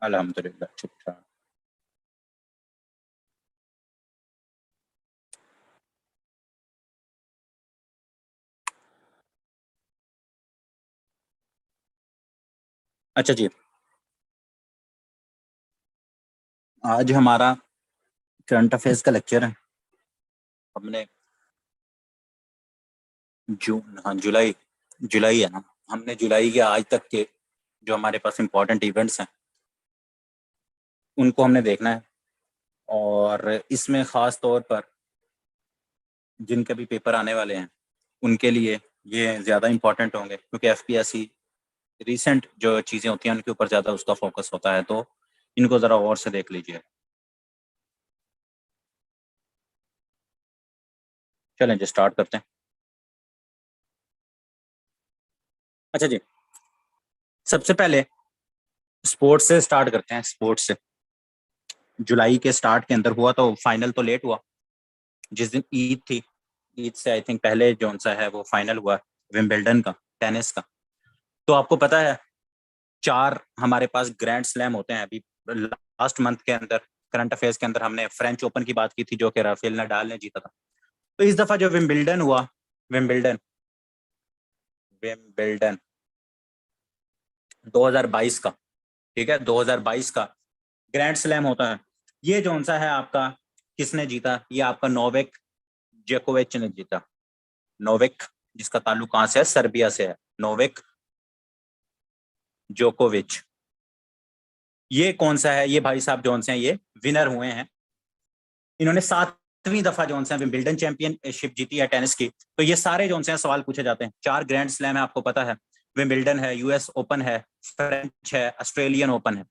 अल्हम्दुलिल्लाह ठीक ठाक। अच्छा जी, आज हमारा करंट अफेयर्स का लेक्चर है। हमने जून, हाँ जुलाई, जुलाई है ना। हमने जुलाई के आज तक के जो हमारे पास इंपॉर्टेंट इवेंट्स हैं उनको हमने देखना है। और इसमें ख़ास तौर पर जिनके भी पेपर आने वाले हैं उनके लिए ये ज़्यादा इंपॉर्टेंट होंगे, क्योंकि एफपीएससी रिसेंट जो चीज़ें होती हैं उनके ऊपर ज़्यादा उसका फोकस होता है। तो इनको ज़रा और से देख लीजिए। चलें जी, स्टार्ट करते हैं। अच्छा जी, सबसे पहले स्पोर्ट्स से स्टार्ट करते हैं। स्पोर्ट्स से जुलाई के स्टार्ट के अंदर हुआ तो फाइनल तो लेट हुआ। जिस दिन ईद थी, ईद से आई थिंक पहले जोन सा है वो फाइनल हुआ विंबलडन का, टेनिस का। तो आपको पता है 4 हमारे पास ग्रैंड स्लैम होते हैं। अभी लास्ट मंथ के अंदर करंट अफेयर्स के अंदर हमने फ्रेंच ओपन की बात की थी, जो कि राफेल नडाल ने जीता था। तो इस दफा जो विंबलडन हुआ, विंबलडन विंबलडन 2022 का, ठीक है, 2022 का ग्रैंड स्लैम होता है। ये जोन सा है आपका, किसने जीता? ये आपका नोवेक जोकोविच ने जीता। नोवेक, जिसका ताल्लुक कहां से है? सर्बिया से है। नोवेक जोकोविच, ये कौन सा है? ये भाई साहब जोन से हैं, ये विनर हुए हैं। इन्होंने 7वीं दफा जोन से विंबलडन चैंपियनशिप जीती है टेनिस की। तो ये सारे जोन से सवाल पूछे जाते हैं। 4 ग्रैंड स्लैम है, आपको पता है। विंबलडन है, यूएस ओपन है, फ्रेंच है, ऑस्ट्रेलियन ओपन है।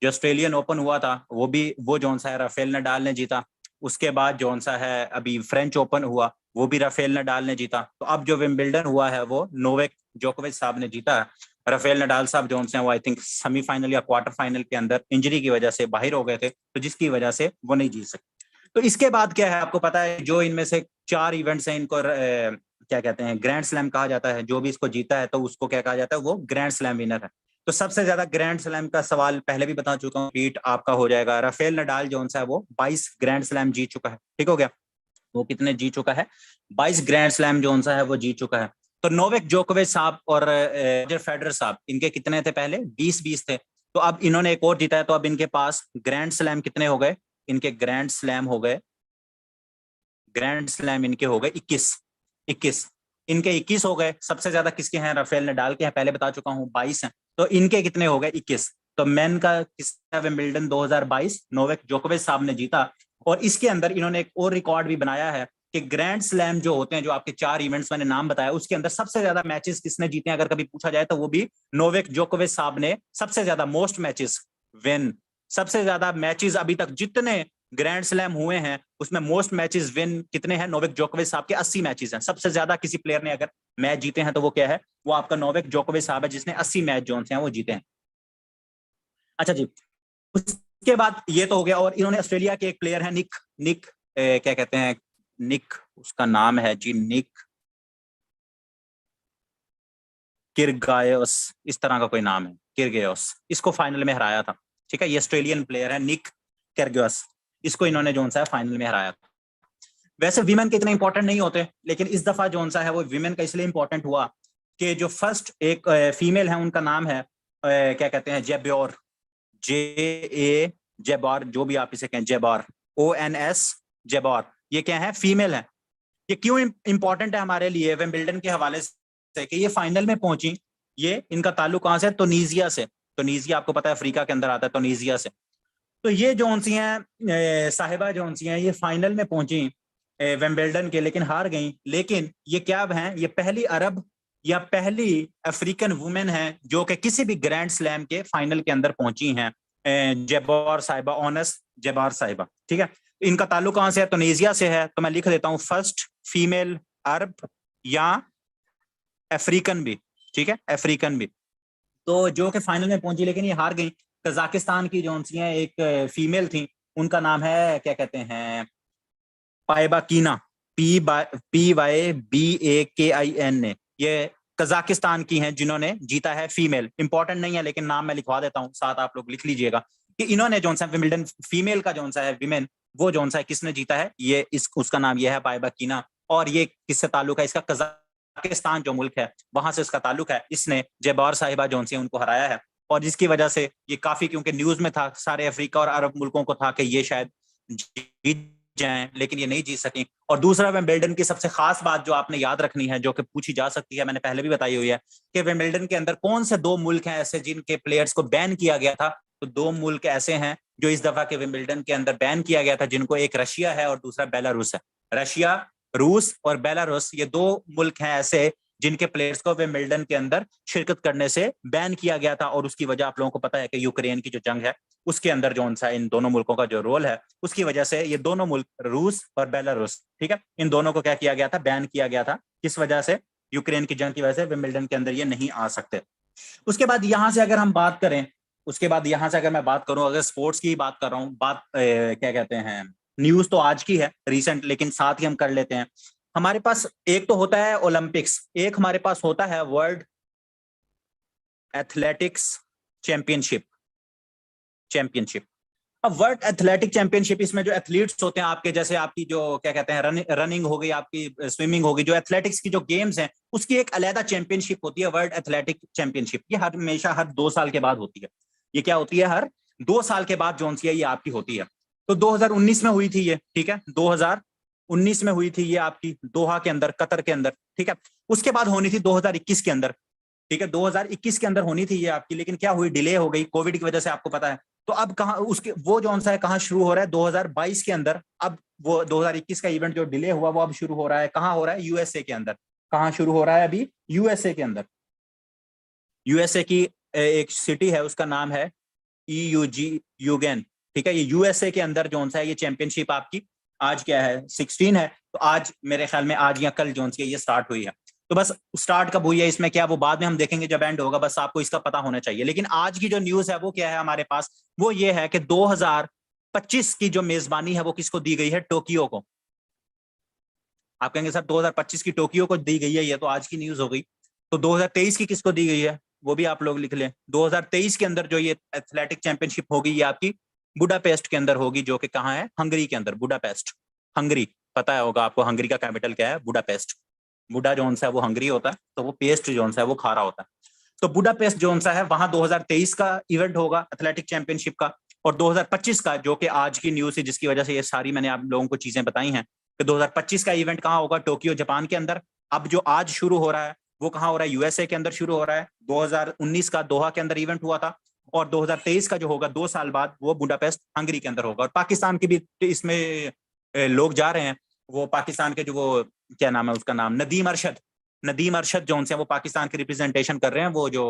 जो ऑस्ट्रेलियन ओपन हुआ था वो भी वो जोन सा है राफेल नडाल ने जीता। उसके बाद जोन सा है अभी फ्रेंच ओपन हुआ, वो भी राफेल नडाल ने जीता। तो अब जो विंबलडन हुआ है वो नोवेक जोकोविच साहब ने जीता है। राफेल नडाल साहब जोन से वो आई थिंक सेमीफाइनल या क्वार्टर फाइनल के अंदर इंजरी की वजह से बाहर हो गए थे, तो जिसकी वजह से वो नहीं जीत सके। तो इसके बाद क्या है आपको पता है, जो इनमें से 4 इवेंट्स हैं इनको क्या कहते हैं, ग्रैंड स्लैम कहा जाता है। जो भी इसको जीता है तो उसको क्या कहा जाता है? वो ग्रैंड स्लैम विनर है। तो सबसे ज्यादा ग्रैंड स्लैम का सवाल पहले भी बता चुका हूँ, पीट आपका हो जाएगा। राफेल नडाल जोन सा है वो 22 ग्रैंड स्लैम जीत चुका है। ठीक हो गया? वो कितने जीत चुका है? 22 ग्रैंड स्लैम जोन सा है वो जीत चुका है। तो नोवेक जोकोविच साहब और रॉजर फेडरर साहब, इनके कितने थे पहले? 20-20 थे। तो अब इन्होंने एक और जीता है, तो अब इनके पास ग्रैंड स्लैम कितने हो गए? इनके ग्रैंड स्लैम हो गए, ग्रैंड स्लैम इनके हो गए 21। 21 इनके 21 हो गए। सबसे ज्यादा किसके हैं? राफेल नडाल के हैं, पहले बता चुका हूं 22 हैं। तो इनके कितने हो गए? 21। तो मैन का किसका? विंबलडन 2022 नोवेक जोकोविच साहब ने जीता। और इसके अंदर इन्होंने एक और रिकॉर्ड भी बनाया है कि ग्रैंड स्लैम जो होते हैं, जो आपके 4 इवेंट्स मैंने नाम बताया, उसके अंदर सबसे ज्यादा मैचेस किसने जीते हैं अगर कभी पूछा जाए तो वो भी नोवेक जोकोविच साहब ने। सबसे ज्यादा मोस्ट मैचेस विन, सबसे ज्यादा मैचेस अभी तक जितने ग्रैंड स्लैम हुए हैं उसमें मोस्ट मैचेस विन कितने हैं? नोवेक जोकोविच साहब के 80 मैचेस हैं। सबसे ज्यादा किसी प्लेयर ने अगर मैच जीते हैं तो वो क्या है? वो आपका नोवेक जोकोविच साहब है, जिसने 80 मैच जो हैं वो जीते हैं। अच्छा जी, उसके बाद ये तो हो गया। और इन्होंने ऑस्ट्रेलिया के एक प्लेयर है निक, निक क्या कहते हैं, निक उसका नाम है जी, निक किरगायोस, इस तरह का कोई नाम है, किरगायोस। इसको फाइनल में हराया था। ठीक है, ये ऑस्ट्रेलियन प्लेयर है निक किरगायोस। इसको इन्होंने जो सा फाइनल में हराया था। वैसे विमेन के इतने इंपॉर्टेंट नहीं होते, लेकिन इस दफा जो सा है वो विमेन का इसलिए इंपॉर्टेंट हुआ कि जो फर्स्ट एक फीमेल है उनका नाम है क्या कहते हैं, जेब्योर, जे जेबार, जो भी आप इसे कहें, जेबार, ONS, जेबार। ये क्या है? फीमेल है। ये क्यों इंपॉर्टेंट है हमारे लिए विंबलडन के हवाले से कि ये फाइनल में पहुंची? ये इनका ताल्लुक कहां से? तुनीजिया से। तुनीजिया आपको पता है अफ्रीका के अंदर आता है, तुनीजिया से। तो ये जो सी हैं साहिबा, जो सी हैं, ये फाइनल में पहुंची विंबलडन के, लेकिन हार गई। लेकिन ये क्या हैं? ये पहली अरब या पहली अफ्रीकन वुमेन है जो कि किसी भी ग्रैंड स्लैम के फाइनल के अंदर पहुंची हैं। जेबार साहिबा, ऑनस जेबार साहिबा। ठीक है, इनका ताल्लुक कहां से है? तुनीजिया से है। तो मैं लिख देता हूं फर्स्ट फीमेल अरब या अफ्रीकन भी। ठीक है, अफ्रीकन भी। तो जो कि फाइनल में पहुंची, लेकिन ये हार गई। कजाकिस्तान की जो सी हैं एक फीमेल थी, उनका नाम है क्या कहते हैं, पाइबा कीना, PYBAKIN ने। ये कजाकिस्तान की हैं जिन्होंने जीता है, फीमेल, इंपॉर्टेंट नहीं है लेकिन नाम मैं लिखवा देता हूं, साथ आप लोग लिख लीजिएगा कि इन्होंने जो सा विमिल्टन फीमेल का जो सा है विमेन, वो जो सा है किसने जीता है, ये उसका नाम ये है बाइबा कीना। और ये किससे ताल्लुक है इसका, कजाकिस्तान जो मुल्क है वहां से इसका ताल्लुक है। इसने जबार साहिबा जो सी उनको हराया है, और जिसकी वजह से ये काफी, क्योंकि न्यूज में था, सारे अफ्रीका और अरब मुल्कों को था कि ये शायद जीत जाएं, लेकिन ये नहीं जीत सकी। और दूसरा, विंबलडन की सबसे खास बात जो आपने याद रखनी है, जो कि पूछी जा सकती है, मैंने पहले भी बताई हुई है, कि विंबलडन के अंदर कौन से दो मुल्क हैं ऐसे जिनके प्लेयर्स को बैन किया गया था। तो दो मुल्क ऐसे हैं जो इस दफा के विंबलडन के अंदर बैन किया गया था, जिनको एक रशिया है और दूसरा बेलारूस है। रशिया, रूस और बेलारूस, ये दो मुल्क हैं ऐसे जिनके प्लेयर्स को विंबलडन के अंदर शिरकत करने से बैन किया गया था। और उसकी वजह आप लोगों को पता है कि यूक्रेन की जो जंग है उसके अंदर जो सा इन दोनों मुल्कों का जो रोल है, उसकी वजह से ये दोनों मुल्क, रूस और बेलारूस, ठीक है, इन दोनों को क्या किया गया था, बैन किया गया था। किस वजह से? यूक्रेन की जंग की वजह से विंबलडन के अंदर ये नहीं आ सकते। उसके बाद यहां से अगर हम बात करें, उसके बाद यहां से अगर मैं बात करूं, अगर स्पोर्ट्स की बात कर रहा हूं, बात क्या कहते हैं, न्यूज तो आज की है रिसेंट, लेकिन साथ ही हम कर लेते हैं। हमारे पास एक तो होता है ओलंपिक्स, एक हमारे पास होता है वर्ल्ड एथलेटिक्स चैंपियनशिप। अब वर्ल्ड एथलेटिक चैंपियनशिप, इसमें जो एथलीट्स होते हैं आपके, जैसे आपकी जो क्या कहते हैं रनिंग हो गई, आपकी स्विमिंग होगी, जो एथलेटिक्स की जो गेम्स हैं उसकी एक अलग चैंपियनशिप होती है, वर्ल्ड एथलेटिक चैंपियनशिप। ये हमेशा हर 2 साल के बाद होती है। ये क्या होती है? हर 2 साल के बाद जो सी है ये आपकी होती है। तो 2019 में हुई थी ये, ठीक है, 2019 में हुई थी ये आपकी दोहा के अंदर, कतर के अंदर, ठीक है। उसके बाद होनी थी 2021 के अंदर, ठीक है, 2021 के अंदर होनी थी ये आपकी, लेकिन क्या हुई, डिले हो गई कोविड की वजह से, आपको पता है। तो अब कहां उसके, वो जो सा है कहां शुरू हो रहा है, 2022 के अंदर। अब वो 2021 का इवेंट जो डिले हुआ वो अब शुरू हो रहा है, कहां हो रहा है? यूएसए के अंदर। कहां शुरू हो रहा है अभी? यूएसए के अंदर। यूएसए की एक सिटी है, उसका नाम है ईयूजी यूगेन, ठीक है। ये यूएसए के अंदर जो सा है ये चैंपियनशिप आपकी आज क्या है, 16 है। तो आज मेरे ख्याल में आज या कल जो सी है ये स्टार्ट हुई है। तो बस स्टार्ट कब हुई है, इसमें क्या, वो बाद में हम देखेंगे जब एंड होगा, बस आपको इसका पता होना चाहिए। लेकिन आज की जो न्यूज है वो क्या है हमारे पास, वो ये है कि 2025 की जो मेजबानी है वो किसको दी गई है? टोक्यो को। आप कहेंगे सर 2025 की टोक्यो को दी गई है, ये तो आज की न्यूज हो गई। तो 2023 की किसको दी गई है वो भी आप लोग लिख लें। 2023 के अंदर जो ये एथलेटिक चैंपियनशिप होगी ये आपकी बुडापेस्ट के अंदर होगी, जो कि कहाँ है? हंगरी के अंदर। बुडापेस्ट, हंगरी, पता है होगा आपको हंगरी का कैपिटल क्या है? बुडापेस्ट। बुडा जोन सा है वो हंगरी होता है, तो वो पेस्ट जोन सा है वो खारा होता है। तो बुडापेस्ट जोन सा है, वहां 2023 का इवेंट होगा एथलेटिक चैंपियनशिप का। और 2025 का, जो कि आज की न्यूज है जिसकी वजह से ये सारी मैंने आप लोगों को चीजें बताई हैं, कि 2025 का इवेंट कहाँ होगा? टोक्यो, जापान के अंदर। अब जो आज शुरू हो रहा है वो कहाँ हो रहा है? यूएसए के अंदर शुरू हो रहा है। 2019 का दोहा के अंदर इवेंट हुआ था, और 2023 का जो होगा 2 साल बाद, वो बुडापेस्ट हंगरी के अंदर होगा। और पाकिस्तान के भी इसमें लोग जा रहे हैं। वो पाकिस्तान के जो, वो क्या नाम है उसका नाम, नदीम अरशद जोन से, वो पाकिस्तान के रिप्रेजेंटेशन कर रहे हैं। वो जो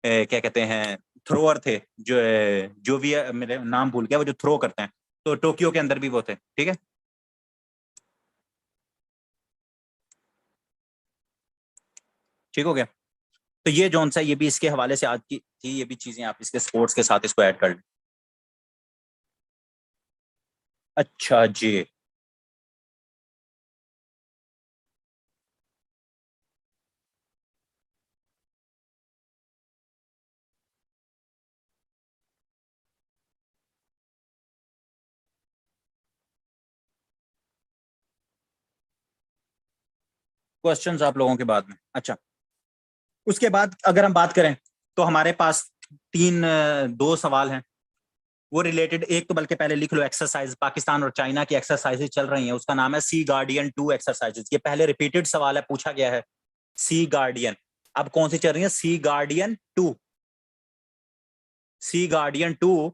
क्या कहते हैं, थ्रोअर थे, जो भी मेरे नाम भूल गया, वो जो थ्रो करते हैं, तो टोक्यो के अंदर भी वो थे, ठीक है। ठीक हो गया। तो ये जोन सा, ये भी इसके हवाले से आज की थी, ये भी चीजें आप इसके स्पोर्ट्स के साथ इसको ऐड कर लें। अच्छा जी। क्वेश्चंस आप लोगों के बाद में, अच्छा। उसके बाद अगर हम बात करें तो हमारे पास दो सवाल हैं, वो रिलेटेड। एक तो बल्कि पहले लिख लो, एक्सरसाइज पाकिस्तान और चाइना की एक्सरसाइजेज चल रही हैं, उसका नाम है सी गार्डियन 2 एक्सरसाइजेज। ये पहले रिपीटेड सवाल है, पूछा गया है, सी गार्डियन। अब कौन सी चल रही है? सी गार्डियन 2। सी गार्डियन 2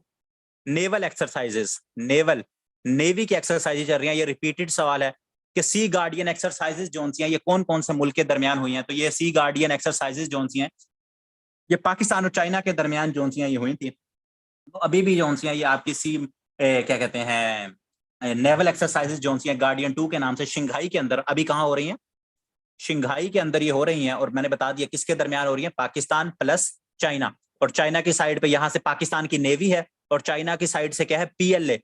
नेवल एक्सरसाइजेस, नेवी की एक्सरसाइजेज चल रही हैं। ये रिपीटेड सवाल है कि सी गार्डियन एक्सरसाइजेज जोन सी हैं ये कौन कौन से मुल्क के दरमियान हुई हैं। तो ये सी गार्डियन एक्सरसाइजेज जोन सी हैं ये पाकिस्तान और चाइना के दरमियान जोन सी हैं ये हुई थी। तो अभी भी जोन सी हैं ये आपकी क्या कहते हैं, नेवल एक्सरसाइजेज जोन सी हैं गार्डियन 2 के नाम से, शंघाई के अंदर अभी कहाँ हो रही हैं? शंघाई के अंदर ये हो रही हैं। और मैंने बता दिया किसके दरमियान हो रही है, पाकिस्तान प्लस चाइना। और चाइना की साइड पे यहाँ से पाकिस्तान की नेवी है, और चाइना की साइड से क्या है? पीएलए,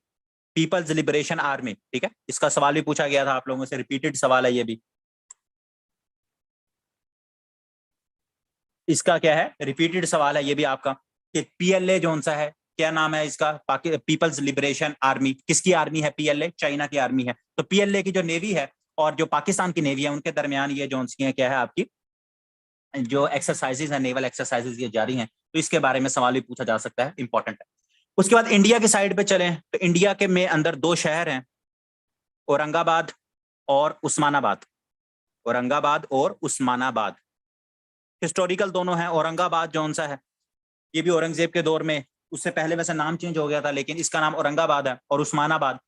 पीपल्स लिबरेशन आर्मी, ठीक है। इसका सवाल भी पूछा गया था आप लोगों से, रिपीटेड सवाल है ये भी। इसका क्या है, रिपीटेड सवाल है ये भी आपका, कि पीएलए जो सा है, क्या नाम है इसका, पीपल्स लिबरेशन आर्मी, किसकी आर्मी है पीएलए, चाइना की आर्मी है। तो पीएलए की जो नेवी है और जो पाकिस्तान की नेवी है, उनके दरमियान ये जो सी है क्या है आपकी, जो एक्सरसाइजेज है, नेवल एक्सरसाइजेज ये जारी हैं, तो इसके बारे में सवाल भी पूछा जा सकता है, इंपॉर्टेंट है। उसके बाद इंडिया की साइड पे चलें तो इंडिया के में अंदर दो शहर हैं, औरंगाबाद और उस्मानाबाद। औरंगाबाद और उस्मानाबाद हिस्टोरिकल दोनों हैं। औरंगाबाद जो सा है, ये भी औरंगजेब के दौर में, उससे पहले वैसे नाम चेंज हो गया था, लेकिन इसका नाम औरंगाबाद है। और उस्मानाबाद,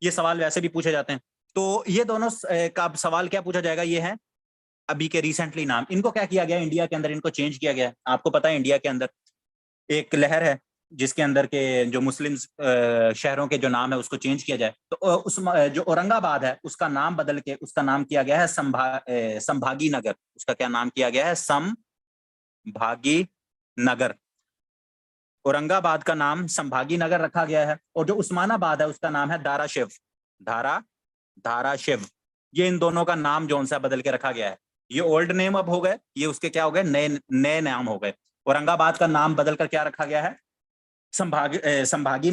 ये सवाल वैसे भी पूछे जाते हैं। तो ये दोनों का सवाल क्या पूछा जाएगा, ये है अभी के रिसेंटली नाम। इनको क्या किया गया इंडिया के अंदर, इनको चेंज किया गया। आपको पता है इंडिया के अंदर एक लहर है जिसके अंदर के जो मुस्लिम शहरों के जो नाम है उसको चेंज किया जाए। तो उस जो औरंगाबाद है उसका नाम बदल के उसका नाम किया गया है संभागी नगर। उसका क्या नाम किया गया है, संभागी नगर। औरंगाबाद का नाम संभागी नगर रखा गया है। और जो उस्मानाबाद है उसका नाम है धाराशिव। धाराशिव, ये इन दोनों का नाम जो सा बदल के रखा गया है। ये ओल्ड नेम अब हो गए, ये उसके क्या हो गए, नए नए नाम हो गए। औरंगाबाद का नाम बदल कर क्या रखा गया है, संभागी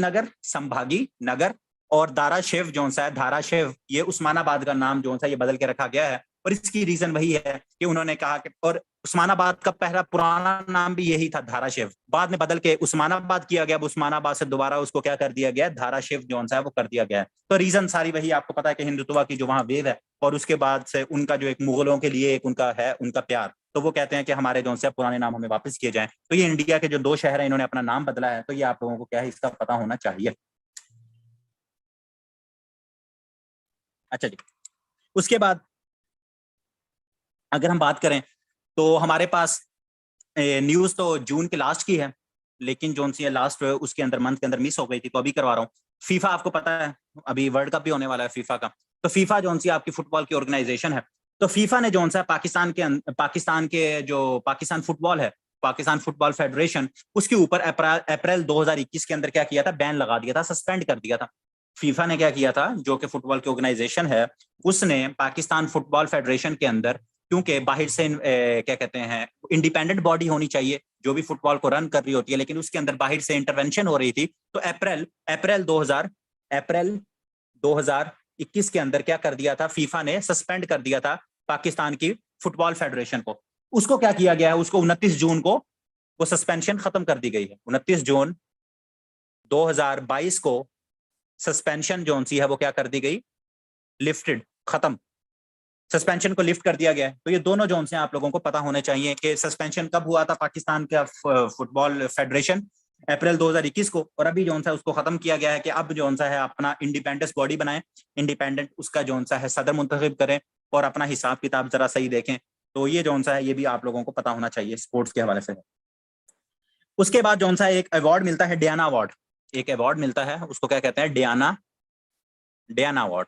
नगर। और धाराशिव जो सा है, धाराशिव, ये उस्मानाबाद का नाम जो सा ये बदल के रखा गया है। और इसकी रीजन वही है कि उन्होंने कहा कि, और उस्मानाबाद का पहला पुराना नाम भी यही था, धाराशिव। बाद में बदल के उस्मानाबाद किया गया। उस्मानाबाद से दोबारा उसको क्या कर दिया गया, धाराशिव जो सा है वो कर दिया गया है। तो रीजन सारी वही, आपको पता है कि हिंदुत्व की जो वहां वेव है, और उसके बाद से उनका जो एक मुगलों के लिए एक उनका है उनका प्यार, तो वो कहते हैं कि हमारे जो से पुराने नाम हमें वापस किए जाएं। तो ये इंडिया के जो दो शहर हैं, इन्होंने अपना नाम बदला है। तो ये आप लोगों को क्या है, इसका पता होना चाहिए। अच्छा जी, उसके बाद अगर हम बात करें तो हमारे पास न्यूज तो जून के लास्ट की है, लेकिन जो सी लास्ट उसके अंदर मंथ के अंदर मिस हो गई थी, तो अभी करवा रहा हूँ। फीफा, आपको पता है अभी वर्ल्ड कप भी होने वाला है फीफा का। तो फीफा जो सी आपकी फुटबॉल की ऑर्गेनाइजेशन है। तो फीफा ने जो सा पाकिस्तान के जो पाकिस्तान फुटबॉल है, पाकिस्तान फुटबॉल फेडरेशन, उसके ऊपर अप्रैल 2021 के अंदर क्या किया था, बैन लगा दिया था, सस्पेंड कर दिया था। फीफा ने क्या किया था, जो कि फुटबॉल की ऑर्गेनाइजेशन है, उसने पाकिस्तान फुटबॉल फेडरेशन के अंदर, क्योंकि बाहर से क्या कहते हैं, इंडिपेंडेंट बॉडी होनी चाहिए जो भी फुटबॉल को रन कर रही होती है, लेकिन उसके अंदर बाहर से इंटरवेंशन हो रही थी। तो अप्रैल 2021 के अंदर क्या कर दिया था, फीफा ने सस्पेंड कर दिया था पाकिस्तान की फुटबॉल फेडरेशन को। उसको क्या किया गया है, उसको 29 जून को वो सस्पेंशन खत्म कर दी गई है। 29 जून 2022 को सस्पेंशन जो सी है वो क्या कर दी गई, लिफ्टेड, खत्म, सस्पेंशन को लिफ्ट कर दिया गया है। तो ये दोनों जोन से आप लोगों को पता होने चाहिए कि सस्पेंशन कब हुआ था पाकिस्तान का फुटबॉल फेडरेशन, अप्रैल 2021 को। और अभी जोन सा उसको खत्म किया गया है कि अब जोन सा है अपना इंडिपेंडेंस बॉडी बनाएं, इंडिपेंडेंट उसका जोन सा है सदर मुंतखब करें, और अपना हिसाब किताब जरा सही देखें। तो ये जोन सा है, ये भी आप लोगों को पता होना चाहिए, स्पोर्ट्स के हवाले से। उसके बाद जोन सा एक अवार्ड मिलता है, डियाना अवार्ड। एक अवार्ड मिलता है, उसको क्या कहते हैं, डियाना अवार्ड।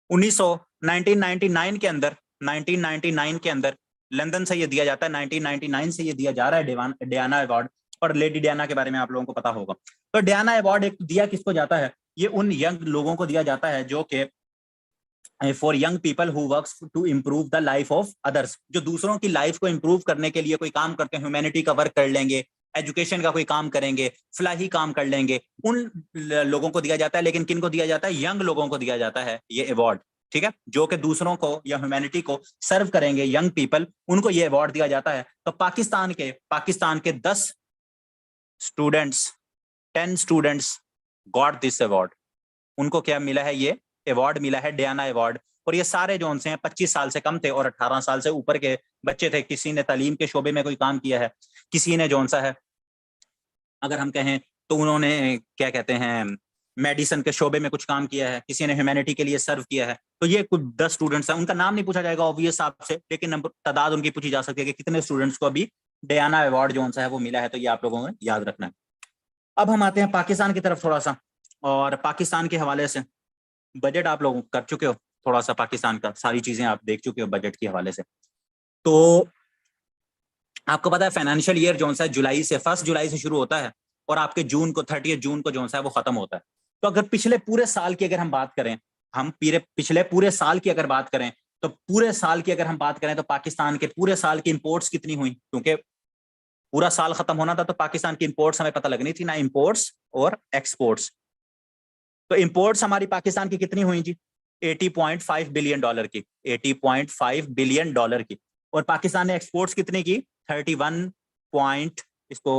1999 के अंदर 1999 के अंदर लंदन से ये दिया जाता है। 1999 से ये दिया जा रहा है डियाना अवार्ड। और लेडी डियाना के बारे में आप लोगों को पता होगा। तो डियाना अवार्ड एक दिया किसको जाता है, ये उन यंग लोगों को दिया जाता है जो कि for young people who works to improve the life of others, जो दूसरों की लाइफ को इम्प्रूव करने के लिए कोई काम करते हैं, ह्यूमैनिटी का वर्क कर लेंगे, एजुकेशन का कोई काम करेंगे, फलाही काम कर लेंगे, उन लोगों को दिया जाता है। लेकिन किन को दिया जाता है, यंग लोगों को दिया जाता है ये अवार्ड, ठीक है, जो कि दूसरों को या ह्यूमैनिटी को सर्व करेंगे, यंग पीपल, उनको ये अवार्ड दिया जाता है। तो पाकिस्तान के 10 students 10 students got this award. उनको क्या मिला है, ये अवार्ड मिला है, डियाना अवार्ड। और ये सारे जो हैं 25 साल से कम थे और 18 साल से ऊपर के बच्चे थे। किसी ने तालीम के शोबे में कोई काम किया है, किसी ने जो सा है अगर हम कहें तो उन्होंने क्या कहते हैं मेडिसिन के शोबे में कुछ काम किया है, किसी ने ह्यूमैनिटी के लिए सर्व किया है। तो ये कुछ 10 स्टूडेंट्स हैं, उनका नाम नहीं पूछा जाएगा ऑब्वियस आपसे, लेकिन नंबर तादाद उनकी पूछी जा सकती है कि कितने स्टूडेंट्स को अभी डियाना अवार्ड जो सा है वो मिला है। तो ये आप लोगों ने याद रखना है। अब हम आते हैं पाकिस्तान की तरफ थोड़ा सा, और पाकिस्तान के हवाले से बजट आप लोग कर चुके हो, थोड़ा सा पाकिस्तान का सारी चीजें आप देख चुके हो बजट के हवाले से। तो आपको पता है फाइनेंशियल ईयर जो सा जुलाई से 1 जुलाई से शुरू होता है और आपके जून को 30 जून को जो सा है वो खत्म होता है। तो अगर पिछले पूरे साल की अगर हम बात करें, हम पिछले पूरे साल की अगर बात करें, तो पूरे साल की अगर हम बात करें तो पाकिस्तान के पूरे साल की इंपोर्ट्स कितनी हुई, क्योंकि पूरा साल खत्म होना था तो पाकिस्तान की इंपोर्ट्स हमें पता लगनी थी ना, इंपोर्ट्स और एक्सपोर्ट्स। तो इंपोर्ट्स हमारी पाकिस्तान की कितनी हुई जी? 80.5 बिलियन डॉलर की, 80.5 बिलियन डॉलर की। और पाकिस्तान ने एक्सपोर्ट्स कितने की? 31 पॉइंट, इसको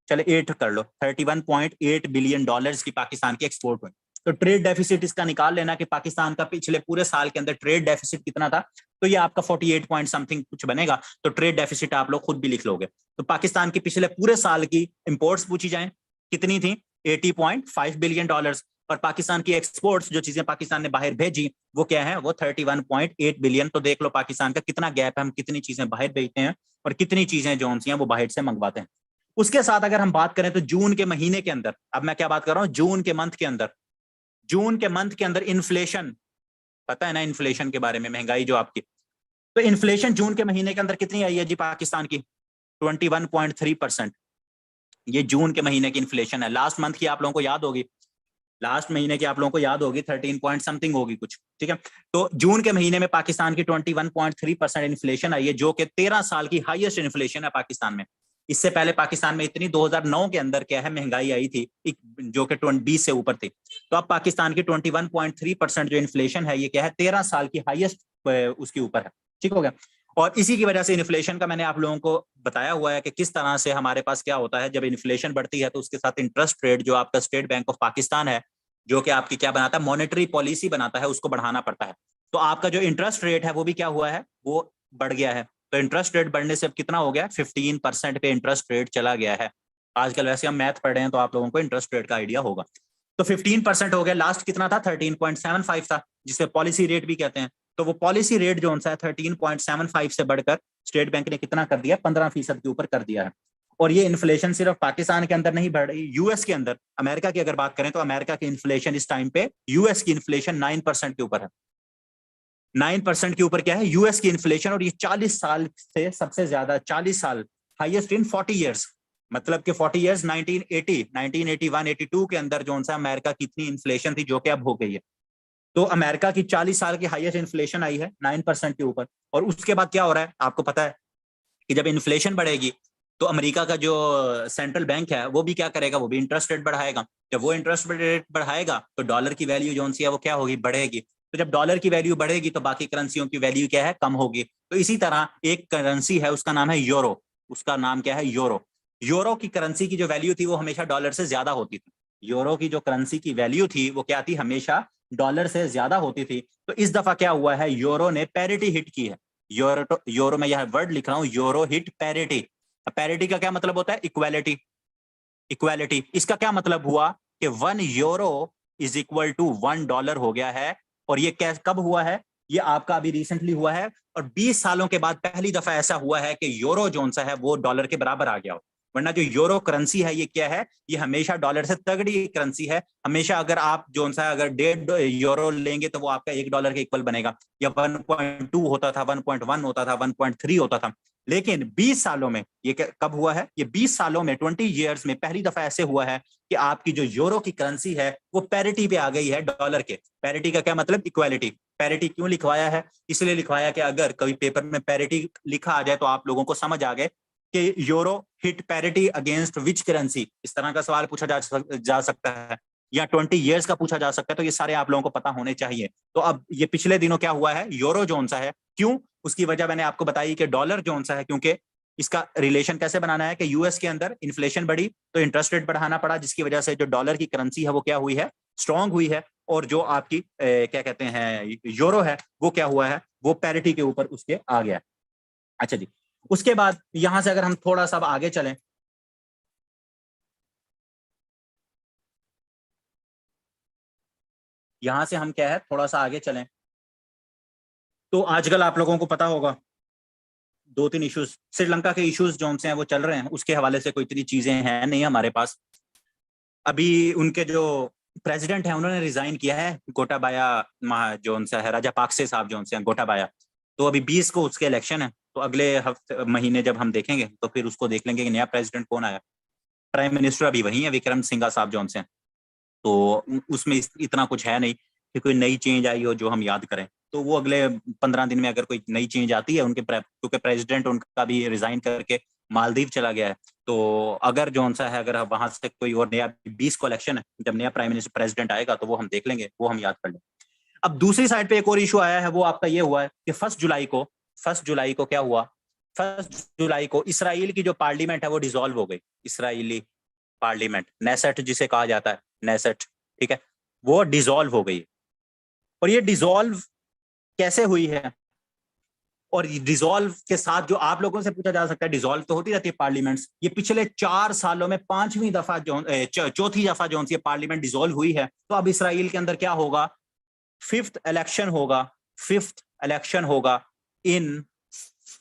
चले 8 कर लो, 31.8 बिलियन डॉलर्स की पाकिस्तान की एक्सपोर्ट हुई। तो ट्रेड डेफिसिट इसका निकाल लेना कि पाकिस्तान का पिछले पूरे साल के अंदर ट्रेड डेफिसिट कितना था, तो ये आपका 48 पॉइंट समथिंग कुछ बनेगा। तो ट्रेड डेफिसिट आप लोग खुद भी लिख लोगे। तो पाकिस्तान की पिछले पूरे साल की इंपोर्ट्स पूछी जाए कितनी थी? 80.5 बिलियन डॉलर्स। और पाकिस्तान की एक्सपोर्ट्स, जो चीजें पाकिस्तान ने बाहर भेजी, वो क्या है? वो 31.8 बिलियन। तो देख लो पाकिस्तान का कितना गैप है, हम कितनी चीजें बाहर भेजते हैं और कितनी चीजें जो हैं वो बाहर से मंगवाते हैं। उसके साथ अगर हम बात करें तो जून के महीने के अंदर, अब मैं क्या बात कर रहा हूं, जून के मंथ के अंदर, जून के मंथ के अंदर इन्फ्लेशन, पता है ना इन्फ्लेशन के बारे में, महंगाई जो आपकी, तो इन्फ्लेशन जून के महीने के अंदर कितनी आई है जी पाकिस्तान की? 21.3%। ये जून के महीने की इन्फ्लेशन है। लास्ट मंथ की आप लोगों को याद होगी, लास्ट महीने की आप लोगों को याद होगी 13 पॉइंट समथिंग होगी कुछ, ठीक है। तो जून के महीने में पाकिस्तान की 21.3% इन्फ्लेशन आई है, जो कि 13 साल की हाईएस्ट इन्फ्लेशन है पाकिस्तान में। इससे पहले पाकिस्तान में इतनी 2009 के अंदर क्या है महंगाई आई थी, जो कि 20 से ऊपर थी। तो अब पाकिस्तान की 21.3% जो इन्फ्लेशन है, ये क्या है? 13 साल की हाईएस्ट उसके ऊपर है, ठीक हो गया। और इसी की वजह से इन्फ्लेशन का मैंने आप लोगों को बताया हुआ है कि किस तरह से हमारे पास क्या होता है, जब इन्फ्लेशन बढ़ती है तो उसके साथ इंटरेस्ट रेट जो आपका स्टेट बैंक ऑफ पाकिस्तान है, जो कि आपकी क्या बनाता है, मॉनेटरी पॉलिसी बनाता है, उसको बढ़ाना पड़ता है। तो आपका जो इंटरेस्ट रेट है वो भी क्या हुआ है, वो बढ़ गया है। तो इंटरेस्ट रेट बढ़ने से अब कितना हो गया? 15% पे इंटरेस्ट रेट चला गया है। आजकल वैसे हम मैथ पढ़ रहे हैं तो आप लोगों को इंटरेस्ट रेट का आइडिया होगा। तो 15% हो गया। लास्ट कितना था? 13.75 था, जिसे पॉलिसी रेट भी कहते हैं। तो वो पॉलिसी रेट जो है 13.75 से बढ़कर स्टेट बैंक ने कितना कर दिया? 15% के ऊपर कर दिया है। और ये इन्फ्लेशन सिर्फ पाकिस्तान के अंदर नहीं बढ़ रही, यूएस के अंदर, अमेरिका की अगर बात करें तो अमेरिका की इन्फ्लेशन इस टाइम पे, यूएस की इन्फ्लेशन 9% के ऊपर है। 9% के ऊपर क्या है? यूएस की इन्फ्लेशन। और ये 40 साल से सबसे ज्यादा, 40 साल, हाईएस्ट इन 40 ईयर्स। मतलब कि 40 ईयर्स, 1980, 1981, 82 के अंदर जो सा अमेरिका की इतनी इन्फ्लेशन थी, जो कि अब हो गई है। तो अमेरिका की 40 साल की हाईएस्ट इन्फ्लेशन आई है 9% के ऊपर। और उसके बाद क्या हो रहा है आपको पता है कि जब इन्फ्लेशन बढ़ेगी तो अमेरिका का जो सेंट्रल बैंक है वो भी क्या करेगा? वो भी इंटरेस्ट रेट बढ़ाएगा। जब वो इंटरेस्ट रेट बढ़ाएगा तो डॉलर की वैल्यू जो सी है वो क्या होगी? बढ़ेगी। तो जब डॉलर की वैल्यू बढ़ेगी तो बाकी करेंसियों की वैल्यू क्या है? कम होगी। तो इसी तरह एक करेंसी है, उसका नाम है यूरो। उसका नाम क्या है? यूरो। यूरो की करेंसी की जो वैल्यू थी वो हमेशा डॉलर से ज्यादा होती थी। यूरो की जो करेंसी की वैल्यू थी वो क्या थी? हमेशा डॉलर से ज्यादा होती थी। तो इस दफा क्या हुआ है? यूरो ने पैरिटी हिट की है। यूरो में यह वर्ड लिख रहा हूं, यूरो हिट पैरिटी। पैरिटी का क्या मतलब होता है? इक्वालिटी। इक्वालिटी, इसका क्या मतलब हुआ कि 1 यूरो इज इक्वल टू $1 हो गया है। और ये कब हुआ है? ये आपका अभी रिसेंटली हुआ है। और 20 सालों के बाद पहली दफा ऐसा हुआ है कि यूरो जो सा है वो डॉलर के बराबर आ गया हो। वरना जो यूरो करेंसी है ये क्या है? ये हमेशा डॉलर से तगड़ी करेंसी है। हमेशा अगर आप जो सा अगर 1.5 यूरो लेंगे तो वो आपका $1 के इक्वल बनेगा। या 1.2 होता था, 1.1 होता था, 1.3 होता था। लेकिन 20 सालों में ये कब हुआ है? ये 20 सालों में, 20 ईयर्स में पहली दफा ऐसे हुआ है कि आपकी जो यूरो की करेंसी है वो पैरिटी पे आ गई है डॉलर के। पैरिटी का क्या मतलब? इक्वालिटी। पैरिटी क्यों लिखवाया है? इसलिए लिखवाया कि अगर कभी पेपर में पैरिटी लिखा आ जाए तो आप लोगों को समझ आ गए कि euro hit parity against which currency. इस तरह का सवाल पूछा जा सकता है, या 20 ईयर्स का पूछा जा सकता है। तो ये सारे आप लोगों को पता होने चाहिए। तो अब ये पिछले दिनों क्या हुआ है? यूरो जोन सा है, क्यों? उसकी वजह मैंने आपको बताई कि डॉलर जोन सा है, क्योंकि इसका रिलेशन कैसे बनाना है कि यूएस के अंदर इन्फ्लेशन बढ़ी तो इंटरेस्ट रेट बढ़ाना पड़ा, जिसकी वजह से जो डॉलर की करेंसी है वो क्या हुई है? स्ट्रांग हुई है। और जो आपकी क्या कहते हैं यूरो है वो क्या हुआ है? वो पैरिटी के ऊपर उसके आ गया। अच्छा जी, उसके बाद यहां से अगर हम थोड़ा सा आगे चलें, यहां से हम क्या है थोड़ा सा आगे चलें, तो आजकल आप लोगों को पता होगा 2-3 इश्यूज, श्रीलंका के इश्यूज जो हैं वो चल रहे हैं, उसके हवाले से कोई इतनी चीजें हैं नहीं हमारे पास। अभी उनके जो प्रेसिडेंट हैं उन्होंने रिजाइन किया है, गोटाबाया जोन सा है, राजा पाक्से साहब जोन से हैं, गोटाबाया। तो अभी 20 को उसके इलेक्शन है। तो अगले हफ्ते महीने जब हम देखेंगे तो फिर उसको देख लेंगे कि नया प्रेसिडेंट कौन आया। प्राइम मिनिस्टर अभी वही है, विक्रम सिंघा साहब जोन से हैं। तो उसमें इतना कुछ है नहीं कि कोई नई चेंज आई हो जो हम याद करें। तो वो अगले 15 दिन में अगर कोई नई चेंज आती है उनके क्योंकि प्रेसिडेंट उनका भी रिजाइन करके मालदीव चला गया है। तो अगर जौन सा है, अगर वहां से कोई और नया 20 को इलेक्शन है, जब नया प्राइम मिनिस्टर प्रेसिडेंट आएगा तो वो हम देख लेंगे, वो हम याद कर लेंगे। अब दूसरी साइड पे एक और इशू आया है, वो आपका ये हुआ है कि 1 जुलाई को क्या हुआ, 1 जुलाई को इसराइल की जो पार्लियामेंट है वो डिसॉल्व हो गई। इसराइली पार्लियामेंट, नेसेट जिसे कहा जाता है, नेसेट, ठीक है, वो डिसॉल्व हो गई। और ये डिसॉल्व कैसे हुई है, और डिसॉल्व के साथ जो आप लोगों से पूछा जा सकता है, डिसॉल्व तो होती रहती है पार्लियामेंट्स, ये पिछले 4 सालों में 5वीं दफा चौथी दफा जो सी पार्लियामेंट डिसॉल्व हुई है। तो अब इसराइल के अंदर क्या होगा, फिफ्थ इलेक्शन होगा इन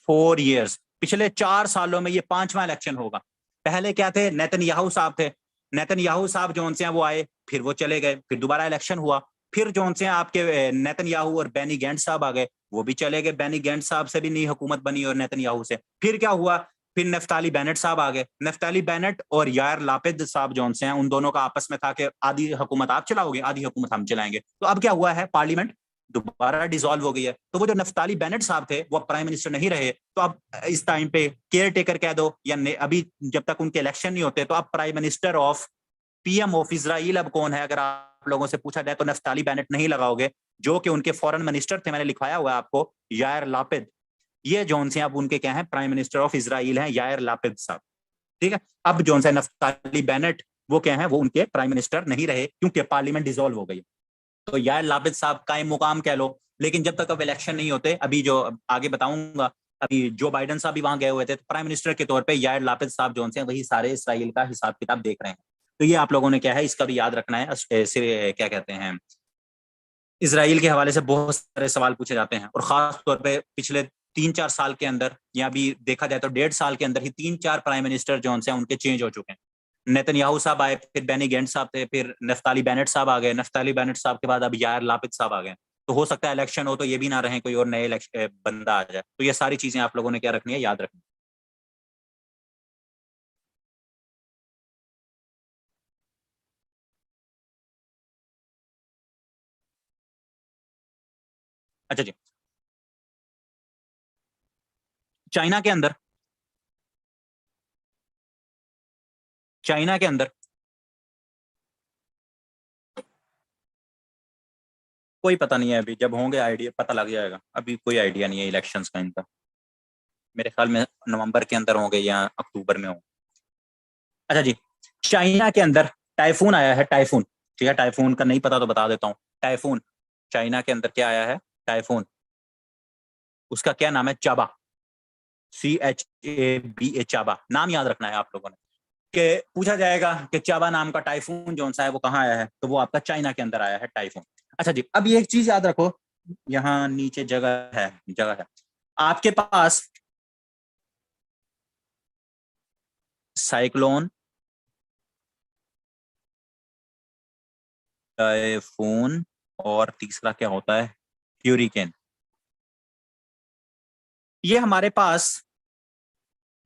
4 years। पिछले 4 सालों में ये 5वां इलेक्शन होगा। पहले क्या थे, नेतन्याहू साहब थे, नेतन्याहू साहब जो से वो आए, फिर वो चले गए, फिर दोबारा इलेक्शन हुआ, फिर जो से आपके नेतन्याहू और बेनी गैंट्स साहब आ गए, वो भी चले गए, बेनी गैंट्स साहब से भी नई हुकूमत बनी और नेतन्याहू से। फिर क्या हुआ, फिर नफ्ताली बेनेट साहब आ गए, नफ्ताली बेनेट और यार लापिद साहब जो हैं, उन दोनों का आपस में था कि आधी हुकूमत आप चलाओगे, आधी हुकूमत हम चलाएंगे। तो अब क्या हुआ है, पार्लियामेंट दोबारा डिसॉल्व हो गई है। तो वो जो नफ्ताली बेनेट साहब थे वो प्राइम मिनिस्टर नहीं रहे, तो अब इस टाइम पे केयर टेकर कह दो, या अभी जब तक उनके इलेक्शन नहीं होते तो अब prime minister of PM of Israel अब कौन है, अगर आप लोगों से पूछा जाए तो नफ्ताली बेनेट नहीं लगाओगे, जो कि उनके फॉरेन मिनिस्टर थे, मैंने लिखवाया हुआ है आपको, यार लापिद। ये जोन से अब उनके क्या है, प्राइम मिनिस्टर ऑफ इजराइल हैं यार लापिद साहब, ठीक है। अब जोन से नफ्ताली बेनेट वो क्या है, वो उनके प्राइम मिनिस्टर नहीं रहे क्योंकि पार्लियामेंट डिसॉल्व हो गई। तो यार लापिद साहब कायम मुकाम कह लो, लेकिन जब तक अब इलेक्शन नहीं होते, अभी जो आगे बताऊंगा, अभी जो बाइडन साहब भी वहां गए हुए थे, तो प्राइम मिनिस्टर के तौर पे यार लापिद साहब जो हैं वही सारे इसराइल का हिसाब किताब देख रहे हैं। तो ये आप लोगों ने क्या है, इसका भी याद रखना है। क्या कहते हैं, इसराइल के हवाले से बहुत सारे सवाल पूछे जाते हैं, और खास तौर पे पिछले 3-4 साल के अंदर, या भी देखा जाए तो 1.5 साल के अंदर ही 3-4 प्राइम मिनिस्टर जो हैं उनके चेंज हो चुके हैं। नेतन्याहू साहब आए, फिर बेनी गैंट्स साहब थे, फिर नफ्ताली बेनेट साहब आ गए, नफ्ताली बेनेट साहब के बाद अब यार लापिद साहब आ गए। तो हो सकता है इलेक्शन हो तो ये भी ना रहे, कोई और नए बंदा आ जाए। तो ये सारी चीजें आप लोगों ने क्या रखनी है, याद रखनी। अच्छा जी, चाइना के अंदर, चाइना के अंदर कोई पता नहीं है, अभी जब होंगे आइडिया पता लग जाएगा, अभी कोई आइडिया नहीं है इलेक्शंस का इनका। मेरे ख्याल में नवंबर के अंदर होंगे या अक्टूबर में होंगे। अच्छा जी, चाइना के अंदर टाइफून आया है, टाइफून, ठीक है, टाइफून का नहीं पता तो बता देता हूँ। टाइफून, चाइना के अंदर क्या आया है, टाइफून, उसका क्या नाम है, चाबा, CHABA, चाबा। नाम याद रखना है आप लोगों ने, कि पूछा जाएगा कि चाबा नाम का टाइफून जो सा है वो कहाँ आया है, तो वो आपका चाइना के अंदर आया है टाइफून। अच्छा जी, अब ये एक चीज याद रखो, यहाँ नीचे जगह है आपके पास, साइक्लोन, टाइफून, और तीसरा क्या होता है, ह्यूरिकेन। ये हमारे पास,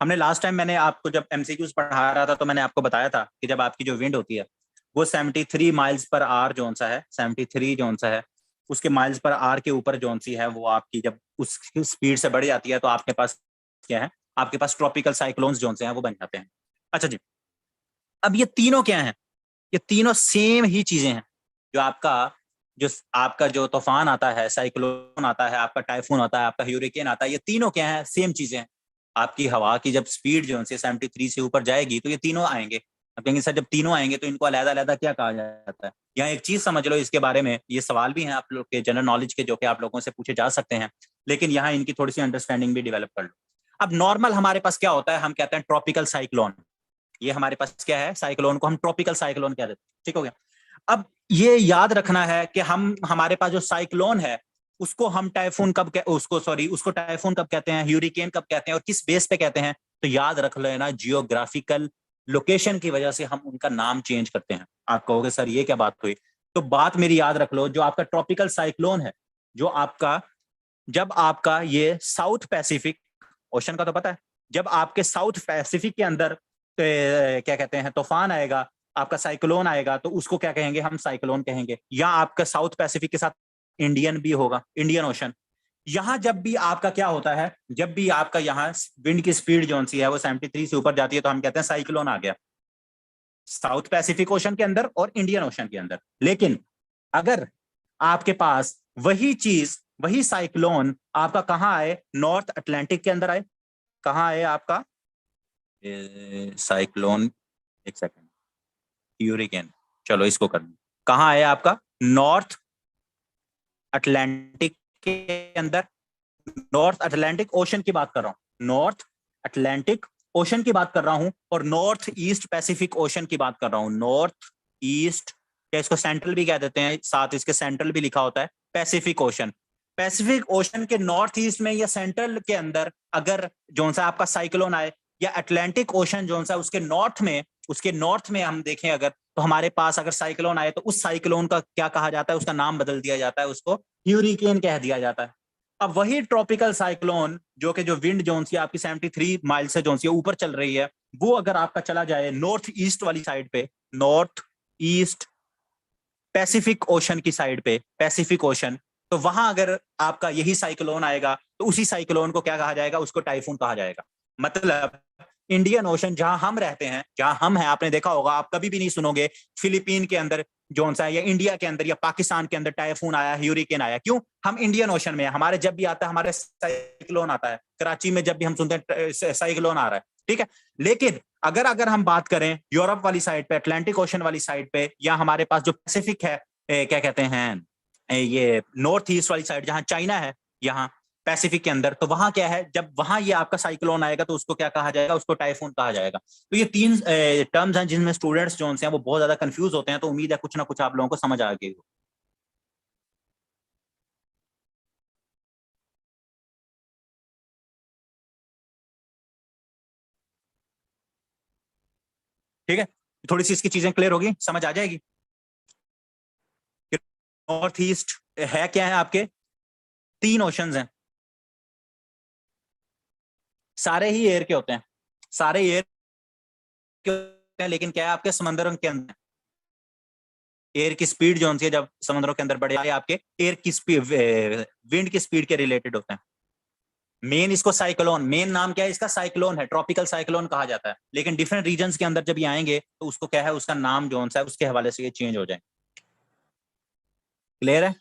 हमने लास्ट टाइम, मैंने आपको जब MCQs पढ़ा रहा था तो मैंने आपको बताया था कि जब आपकी जो विंड होती है वो 73 माइल्स पर आवर जोन सा है, 73 जोन सा है, उसके माइल्स पर आवर के ऊपर जोन सी है, वो आपकी जब उस स्पीड से बढ़ जाती है तो आपके पास क्या है, आपके पास ट्रॉपिकल साइक्लोन्स जोन से हैं वो बन जाते हैं। अच्छा जी, अब ये तीनों क्या हैं, ये तीनों सेम ही चीजें हैं। जो आपका जो तूफान आता है, साइक्लोन आता है, आपका टाइफून आता है, आपका ह्यूरिकेन आता है, ये तीनों क्या है, सेम चीजें हैं। आपकी हवा की जब स्पीड जो है 73 से ऊपर जाएगी तो ये तीनों आएंगे। अब कहेंगे सर जब तीनों आएंगे तो इनको अलग अलग क्या कहा जाता है, यहाँ एक चीज समझ लो इसके बारे में, ये सवाल भी हैं आप लोग के जनरल नॉलेज के जो कि आप लोगों से पूछे जा सकते हैं, लेकिन यहाँ इनकी थोड़ी सी अंडरस्टैंडिंग भी डेवलप कर लो। अब नॉर्मल हमारे पास क्या होता है, हम कहते हैं ट्रॉपिकल साइक्लोन, ये हमारे पास क्या है, साइक्लोन को हम ट्रॉपिकल साइक्लोन कह देते हैं, ठीक हो गया। अब ये याद रखना है कि हमारे पास जो साइक्लोन है उसको हम टाइफून उसको टाइफून कब कहते हैं, ह्यूरिकेन कब कहते हैं, और किस बेस पे कहते हैं, तो याद रख लेना, जियोग्राफिकल लोकेशन की वजह से हम उनका नाम चेंज करते हैं। आप कहोगे सर ये क्या बात हुई, तो बात मेरी याद रख लो, जो आपका ट्रॉपिकल साइक्लोन है, जो आपका, जब आपका ये साउथ पैसिफिक ओशन का तो पता है, जब आपके साउथ पैसिफिक के अंदर क्या कहते हैं, तूफान आएगा, आपका साइक्लोन आएगा, तो उसको क्या कहेंगे, हम साइक्लोन कहेंगे। या आपका साउथ पैसिफिक के साथ इंडियन भी होगा, इंडियन ओशन, यहां जब भी आपका क्या होता है, जब भी आपका यहाँ विंड की स्पीड जो सी है वो 73 से ऊपर जाती है तो हम कहते हैं साइक्लोन आ गया, साउथ पैसिफिक ओशन के अंदर और इंडियन ओशन के अंदर। लेकिन अगर आपके पास वही चीज, वही साइक्लोन आपका कहाँ आए, नॉर्थ अटलांटिक के अंदर आए, कहाँ आए आपका साइक्लोन, एक सेकेंड, ह्यूरिकेन, चलो इसको कर, कहाँ आए आपका नॉर्थ अटलांटिक के अंदर, नॉर्थ अटलांटिक ओशन की बात कर रहा हूं, नॉर्थ अटलांटिक ओशन की बात कर रहा हूं और नॉर्थ ईस्ट पैसिफिक ओशन की बात कर रहा हूं, नॉर्थ ईस्ट, या इसको सेंट्रल भी कह देते हैं, साथ इसके सेंट्रल भी लिखा होता है, पैसिफिक ओशन। पैसिफिक ओशन के नॉर्थ ईस्ट में या सेंट्रल के अंदर अगर जो सा आपका साइक्लोन आए, या अटलांटिक ओशन जो सा उसके नॉर्थ में, उसके नॉर्थ में हम देखें अगर, तो हमारे पास अगर साइक्लोन आए तो उस साइक्लोन का क्या कहा जाता है, उसका नाम बदल दिया जाता है, उसको ह्यूरिकेन कह दिया जाता है। अब वही ट्रॉपिकल साइक्लोन जो कि जो विंड जोन सी आपकी 73 माइल से जोन सी ऊपर चल रही है, वो अगर आपका चला जाए नॉर्थ ईस्ट वाली साइड पे, नॉर्थ ईस्ट पैसिफिक ओशन की साइड पे, पैसिफिक ओशन, तो वहां अगर आपका यही साइक्लोन आएगा तो उसी साइक्लोन को क्या कहा जाएगा, उसको टाइफून कहा जाएगा। मतलब इंडियन ओशन जहां हम रहते हैं, जहां हम हैं, आपने देखा होगा, आप कभी भी नहीं सुनोगे फिलीपीन के अंदर जोन सा, या इंडिया के अंदर या पाकिस्तान के अंदर टाइफून आया, ह्यूरिकेन आया। क्यों? हम इंडियन ओशन में, हमारे जब भी आता है हमारे साइक्लोन आता है, कराची में जब भी हम सुनते हैं साइक्लोन आ रहा है, ठीक है। लेकिन अगर अगर हम बात करें यूरोप वाली साइड पे, अटलांटिक ओशन वाली साइड पे, या हमारे पास जो पैसिफिक है, क्या कहते हैं, ये नॉर्थ ईस्ट वाली साइड जहां चाइना है, यहाँ पैसिफिक के अंदर, तो वहां क्या है, जब वहां ये आपका साइक्लोन आएगा तो उसको क्या कहा जाएगा, उसको टाइफून कहा जाएगा। तो ये तीन टर्म्स हैं जिनमें स्टूडेंट्स जो हैं वो बहुत ज्यादा कंफ्यूज होते हैं, तो उम्मीद है कुछ ना कुछ आप लोगों को समझ आ गई हो। ठीक है, थोड़ी सी इसकी चीजें क्लियर होगी, समझ आ जाएगी। नॉर्थ ईस्ट है क्या है आपके, तीन ओशंस हैं, सारे ही एयर के होते हैं, सारे एयर के होते हैं, लेकिन क्या है आपके समंदरों के अंदर एयर की स्पीड जो है जब समुद्रों के अंदर बढ़े, आपके एयर की स्पीड, विंड की स्पीड के रिलेटेड होते हैं। मेन इसको साइक्लोन, मेन नाम क्या है इसका, साइक्लोन है, ट्रॉपिकल साइक्लोन कहा जाता है, लेकिन डिफरेंट रीजन्स के अंदर जब ये आएंगे तो उसको क्या है, उसका नाम जो है उसके हवाले से ये चेंज हो जाए। क्लियर है?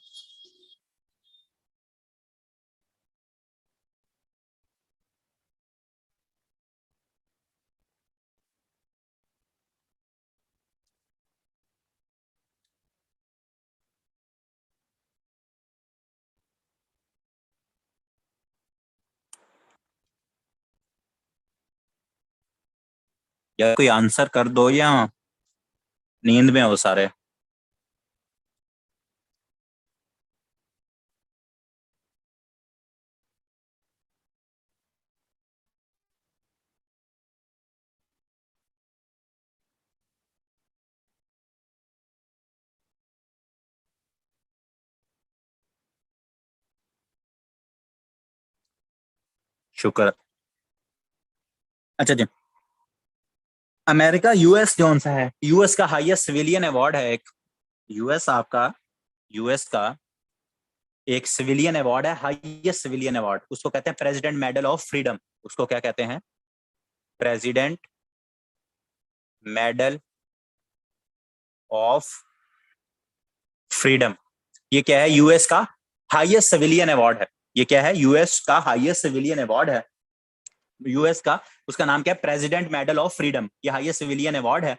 या कोई आंसर कर दो, या नींद में हो सारे। शुक्र। अच्छा जी, अमेरिका, यूएस जोन सा है, यूएस का हाईएस्ट सिविलियन अवार्ड है एक, यूएस आपका, यूएस का एक सिविलियन अवार्ड है, हाईएस्ट सिविलियन अवार्ड, उसको कहते हैं प्रेसिडेंट मेडल ऑफ फ्रीडम। उसको क्या कहते हैं, प्रेसिडेंट मेडल ऑफ फ्रीडम। ये क्या है, यूएस का हाईएस्ट सिविलियन अवार्ड है। ये क्या है, यूएस का हाईएस्ट सिविलियन अवार्ड है, यूएस का, उसका नाम क्या है, प्रेसिडेंट मेडल ऑफ फ्रीडम, ये हाईएस्ट सिविलियन अवार्ड है।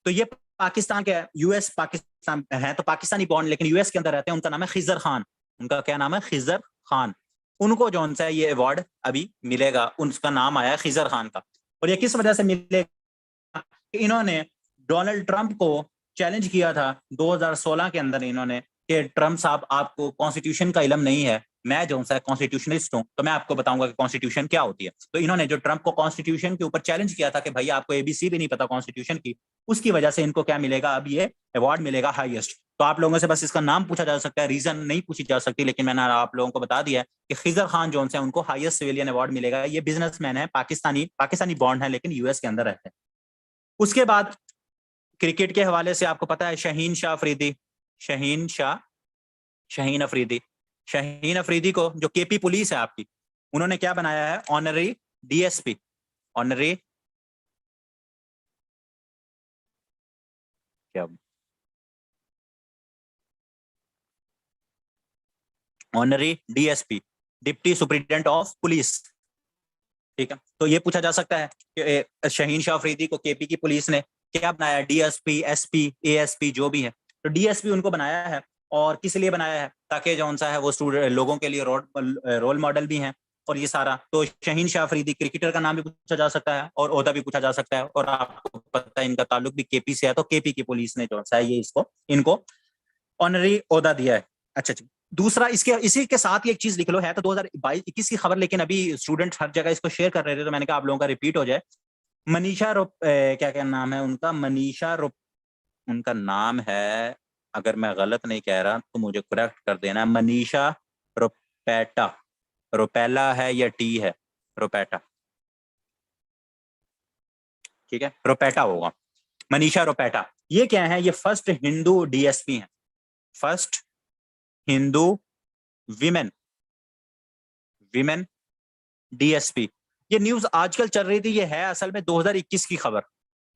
तो ये पाकिस्तान के, यूएस पाकिस्तान है तो पाकिस्तानी बॉर्न, लेकिन यूएस के अंदर रहते हैं, उनका नाम है खिजर खान। उनका क्या नाम है, खिजर खान। उनको जो सा ये अवार्ड अभी मिलेगा, उनका नाम आया है खिजर खान का। और ये किस वजह से मिलेगा, इन्होंने डोनाल्ड ट्रंप को चैलेंज किया था 2016 के अंदर, इन्होंने कि ट्रंप साहब आपको कॉन्स्टिट्यूशन का इल्म नहीं है, मैं जो सा कॉन्स्टिट्यूशनिस्ट हूं, तो मैं आपको बताऊंगा कि कॉन्स्टिट्यूशन क्या होती है। तो इन्होंने जो ट्रंप को कॉन्स्टिट्यूशन के ऊपर चैलेंज किया था कि भाई आपको एबीसी भी नहीं पता कॉन्स्टिट्यूशन की, उसकी वजह से इनको क्या मिलेगा, अब ये अवार्ड मिलेगा हाईएस्ट। तो आप लोगों से बस इसका नाम पूछा जा सकता है, रीजन नहीं पूछी जा सकती, लेकिन मैंने आप लोगों को बता दिया कि खिजर खान जो है उनको हाईएस्ट सिविलियन अवार्ड मिलेगा। ये बिजनेसमैन है, पाकिस्तानी, पाकिस्तानी बॉन्ड है, लेकिन यूएस के अंदर रहते हैं। उसके बाद क्रिकेट के हवाले से आपको पता है, शहीन शाह अफरीदी, शहीन शाह, शहीन अफरीदी, शाहीन अफरीदी को, जो केपी पुलिस है आपकी, उन्होंने क्या बनाया है, ऑनरी डीएसपी, ऑनरी क्या, honorary DSP, deputy superintendent of police. ठीक है, तो ये पूछा जा सकता है कि शाहीन शाह अफरीदी को केपी की पुलिस ने क्या बनाया, डीएसपी, एसपी, एएसपी जो भी है, तो डीएसपी उनको बनाया है। और किस लिए बनाया है, ताकि जो सा है वो स्टूडेंट लोगों के लिए रोल मॉडल भी हैं। और ये सारा, तो शाहीन शाह अफरीदी क्रिकेटर का नाम भी पूछा जा सकता है और ओहदा भी पूछा जा सकता है, और आपको पता है इनका ताल्लुक भी केपी से है, तो केपी की पुलिस ने जो सा है ये इसको इनको ऑनरी ओहदा दिया है। अच्छा अच्छा, दूसरा इसके इसी के साथ ही एक चीज लिख लो, है तो 2022-21 की खबर, लेकिन अभी स्टूडेंट हर जगह इसको शेयर कर रहे थे, तो मैंने कहा आप लोगों का रिपीट हो जाए। मनीषा क्या क्या नाम है उनका, मनीषा उनका नाम है, अगर मैं गलत नहीं कह रहा तो मुझे करेक्ट कर देना, मनीषा रोपेटा, रोपेला है या टी है, रोपेटा, ठीक है, रोपेटा होगा, मनीषा रोपेटा। ये क्या है, ये फर्स्ट हिंदू डीएसपी है, first Hindu women women DSP. ये न्यूज आजकल चल रही थी, ये है असल में 2021 की खबर,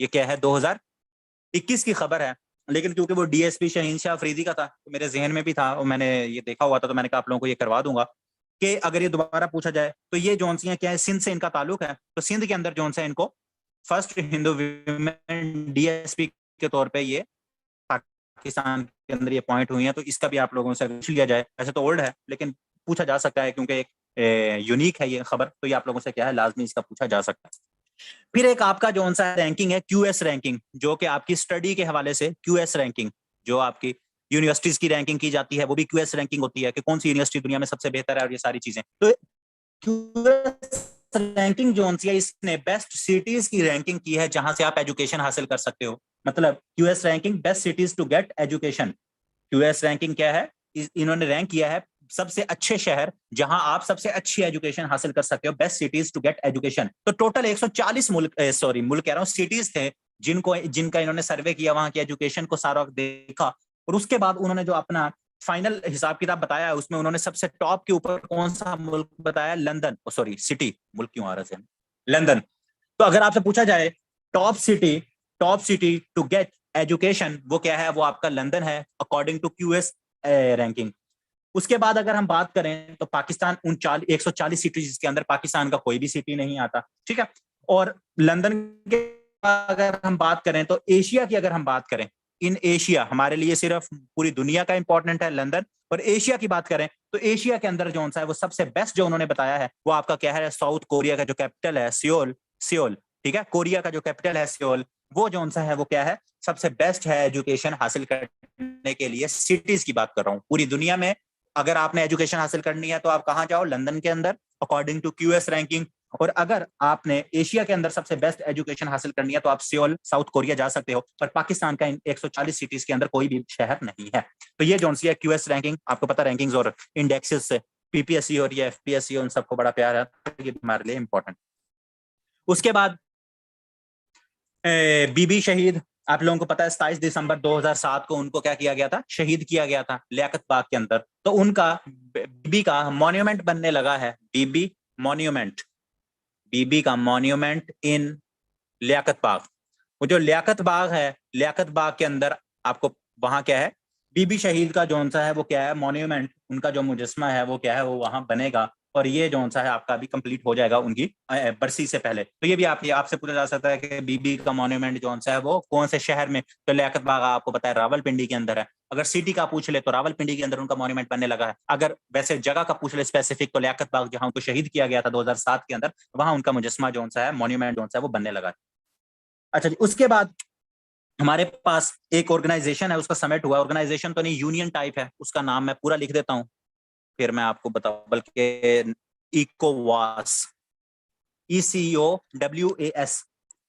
ये क्या है 2021 की खबर है, लेकिन क्योंकि वो डीएसपी शाहीन शाह अफरीदी का था तो मेरे जहन में भी था और मैंने ये देखा हुआ था, तो मैंने कहा आप लोगों को ये करवा दूंगा कि अगर ये दोबारा पूछा जाए तो ये जौनसियां क्या है, सिंध से इनका ताल्लुक है, तो सिंध के अंदर जौन सा इनको फर्स्ट हिंदू विमेन डीएसपी के तौर पर ये पाकिस्तान के अंदर ये पॉइंट हुई है, तो इसका भी आप लोगों से पूछ लिया जाए। ऐसे तो ओल्ड है लेकिन पूछा जा सकता है क्योंकि एक यूनिक है ये खबर, तो ये आप लोगों से क्या है लाजमी इसका पूछा जा सकता है। फिर एक आपका जो सा रैंकिंग है क्यूएस रैंकिंग, जो कि आपकी स्टडी के हवाले से क्यूएस रैंकिंग, जो आपकी यूनिवर्सिटीज की रैंकिंग की जाती है वो भी क्यूएस रैंकिंग होती है कि कौन सी यूनिवर्सिटी दुनिया में सबसे बेहतर है और ये सारी चीजें। तो क्यूएस रैंकिंग जो है इसने बेस्ट सिटीज की रैंकिंग की है जहां से आप एजुकेशन हासिल कर सकते हो, मतलब QS ranking best cities to get education. QS ranking क्या है, इन्होंने रैंक किया है सबसे अच्छे शहर जहां आप सबसे अच्छी एजुकेशन हासिल कर सकते हो, best cities to get education. तो टोटल 140 मुल्क कह रहा हूं सिटीज थे जिनका इन्होंने सर्वे किया, वहां की एजुकेशन को सारा देखा, और उसके बाद उन्होंने जो अपना फाइनल हिसाब किताब बताया है उसमें उन्होंने सबसे टॉप के ऊपर कौन सा मुल्क बताया, लंदन, सॉरी सिटी, मुल्क क्यों आ रहा है, लंदन। तो अगर आपसे पूछा जाए top city to get education वो क्या है, वो आपका लंदन है अकॉर्डिंग टू क्यूएस रैंकिंग। उसके बाद अगर हम बात करें तो पाकिस्तान 140 सिटीज के अंदर पाकिस्तान का कोई भी सिटी नहीं आता, ठीक है। और लंदन के अगर हम बात करें तो एशिया की अगर हम बात करें, इन एशिया हमारे लिए सिर्फ पूरी दुनिया का इंपॉर्टेंट है लंदन, और एशिया की बात करें तो एशिया के अंदर जो सा है वो सबसे बेस्ट जो उन्होंने बताया है वो आपका क्या है, साउथ कोरिया का जो कैपिटल है सियोल, ठीक है, कोरिया का जो कैपिटल है सियोल, वो जो सा है वो क्या है, सबसे बेस्ट है एजुकेशन हासिल करने के लिए। सिटीज की बात कर रहा हूँ पूरी दुनिया में, अगर आपने एजुकेशन हासिल करनी है तो आप कहाँ जाओ, लंदन के अंदर अकॉर्डिंग टू क्यूएस रैंकिंग। और अगर आपने एशिया के अंदर सबसे बेस्ट एजुकेशन हासिल करनी है तो आप सियोल साउथ कोरिया जा सकते हो, पर पाकिस्तान का इन 140 सिटीज के अंदर कोई भी शहर नहीं है। तो ये जो सी है क्यूएस रैंकिंग, आपको पता रैंकिंग्स और इंडेक्सेस से पीपीएससी और ये एफपीएससी उन सबको बड़ा प्यार है, ये हमारे लिए इंपॉर्टेंट। उसके बाद बीबी शहीद, आप लोगों को पता है 27 दिसंबर 2007 को उनको क्या किया गया था, शहीद किया गया था लियाकत बाग के अंदर। तो उनका बीबी का मॉन्यूमेंट बनने लगा है, बीबी का मॉन्यूमेंट इन लियाकत बाग। वो जो लियाकत बाग है, लियाकत बाग के अंदर आपको वहां क्या है, बीबी शहीद का जो सा है वो क्या है, मॉन्यूमेंट, उनका जो मुजस्मा है वो क्या है, वो वहां बनेगा, और ये जो सा है आपका अभी कंप्लीट हो जाएगा उनकी बरसी से पहले। तो ये भी आपसे पूछा जा सकता है कि बीबी का मॉन्यूमेंट जो सा है वो कौन से शहर में, तो लियाकत बाग आपको पता है रावलपिंडी के अंदर है। अगर सिटी का पूछ ले तो रावलपिंडी के अंदर उनका मॉन्यूमेंट बनने लगा है। अगर वैसे जगह का पूछ ले स्पेसिफिक तो लियाकत बाग जहां उनको शहीद किया गया था 2007 के अंदर, वहां उनका मुजस्मा जो सा है, मॉन्यूमेंट जो सा है वो बनने लगा है। अच्छा जी, उसके बाद हमारे पास एक ऑर्गेनाइजेशन है, उसका समिट हुआ, ऑर्गेनाइजेशन तो नहीं यूनियन टाइप है, उसका नाम मैं पूरा लिख देता हूं फिर मैं आपको बताऊं, बल्कि इकोवास, ECOWAS,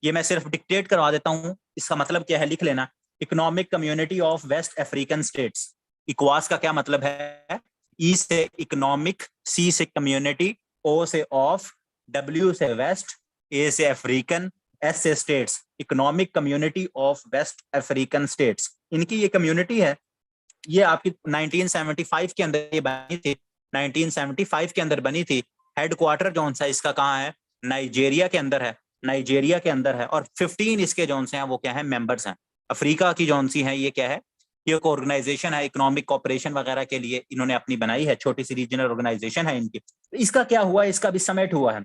ये मैं सिर्फ डिक्टेट करवा देता हूं, इसका मतलब क्या है लिख लेना, economic community of waste African States. इकोवास का क्या मतलब है, ई से इकोनॉमिक, सी से कम्युनिटी, ओ से ऑफ, डब्ल्यू से वेस्ट, ए से अफ्रीकन, एस से states, economic community of waste African states. इनकी ये कम्युनिटी है, ये आपकी 1975 के अंदर ये बनी थी, 1975 के अंदर बनी थी। हेडक्वार्टर जो सा इसका कहाँ है, नाइजेरिया के अंदर है, नाइजेरिया के अंदर है। और 15 इसके जो हैं वो क्या है, मेंबर्स हैं। अफ्रीका की जो सी है ये क्या है, ये एक ऑर्गेनाइजेशन है, इकोनॉमिक कॉपरेशन वगैरह के लिए इन्होंने अपनी बनाई है, छोटी सी रीजनल ऑर्गेनाइजेशन है इनकी। इसका क्या हुआ, इसका भी समिट हुआ है।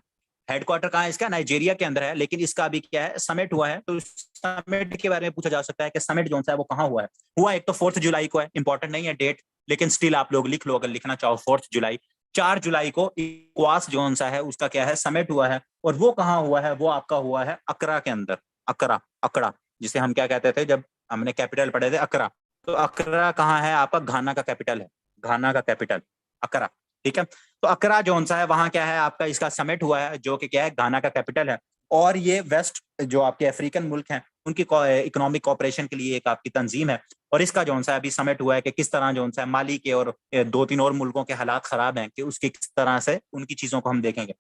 हेडक्वार्टर कहाँ है इसका, नाइजेरिया के अंदर है, लेकिन इसका भी क्या है, समिट हुआ है। तो समिट के बारे में पूछा जा सकता है कि समिट जो है वो कहाँ हुआ है। हुआ एक तो 4 जुलाई को है, इंपॉर्टेंट नहीं है डेट, लेकिन स्टिल आप लोग लिख लो अगर लिखना चाहो 4 जुलाई। 4 जुलाई को इक्वास जो सा है उसका क्या है, समिट हुआ है। और वो कहाँ हुआ है, वो आपका हुआ है अकरा के अंदर। अकरा, अकड़ा, जिसे हम क्या कहते थे जब हमने कैपिटल पढ़े थे, अकरा। तो अकरा कहाँ है आपका, घाना का कैपिटल है, घाना का कैपिटल अकरा, ठीक है। तो अकरा जो सा है वहां क्या है आपका, इसका समिट हुआ है, जो कि क्या है, घाना का कैपिटल है। और ये वेस्ट जो आपके अफ्रीकन मुल्क हैं उनकी इकोनॉमिक कॉपरेशन के लिए एक आपकी तंजीम है। और इसका जो सा अभी समिट हुआ है कि किस तरह जो सा माली के और 2-3 और मुल्कों के हालात खराब हैं, कि उसके किस तरह से उनकी चीजों को हम देखेंगे।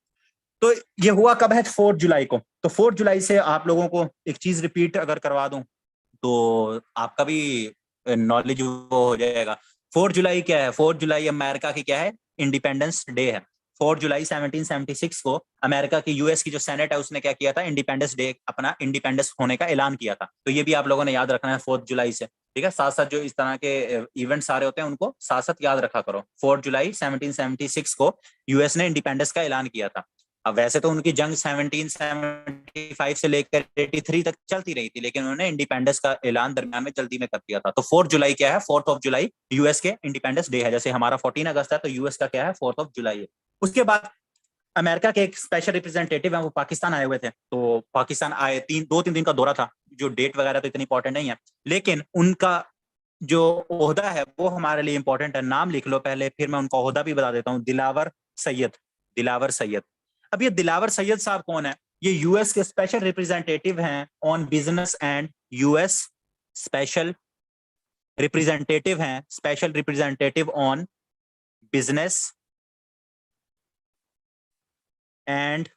तो ये हुआ कब है, 4 जुलाई को। तो 4 जुलाई से आप लोगों को एक चीज रिपीट अगर करवा दूं तो आपका भी नॉलेज वो हो जाएगा। 4 जुलाई क्या है, 4 जुलाई अमेरिका की क्या है, इंडिपेंडेंस डे है। 4 जुलाई 1776 को अमेरिका की, यूएस की जो सेनेट है उसने क्या किया था, इंडिपेंडेंस डे, अपना इंडिपेंडेंस होने का ऐलान किया था। तो ये भी आप लोगों ने याद रखना है 4 जुलाई से, ठीक है। साथ साथ जो इस तरह के इवेंट सारे होते हैं उनको साथ साथ याद रखा करो। 4 जुलाई 1776 को यूएस ने इंडिपेंडेंस का ऐलान किया था। अब वैसे तो उनकी जंग 1775 से लेकर 83 तक चलती रही थी, लेकिन उन्होंने इंडिपेंडेंस का ऐलान दरमियान में जल्दी में कर दिया था। तो 4 जुलाई क्या है, 4th ऑफ जुलाई यूएस के इंडिपेंडेंस डे है। जैसे हमारा 14 अगस्त है तो यूएस का क्या है, 4th ऑफ जुलाई है। उसके बाद अमेरिका के एक स्पेशल रिप्रेजेंटेटिव है, वो पाकिस्तान आए हुए थे। तो पाकिस्तान आए, 2-3 दिन का दौरा था। जो डेट वगैरह तो इतनी इंपॉर्टेंट नहीं है, लेकिन उनका जो ओहदा है वो हमारे लिए इंपॉर्टेंट है। नाम लिख लो पहले, फिर मैं उनका ओहदा भी बता देता हूँ। दिलावर सैयद, दिलावर सैयद। अब ये दिलावर सैयद साहब कौन है, ये यूएस के स्पेशल रिप्रेजेंटेटिव हैं on business and, US special representative हैं, special representative on business and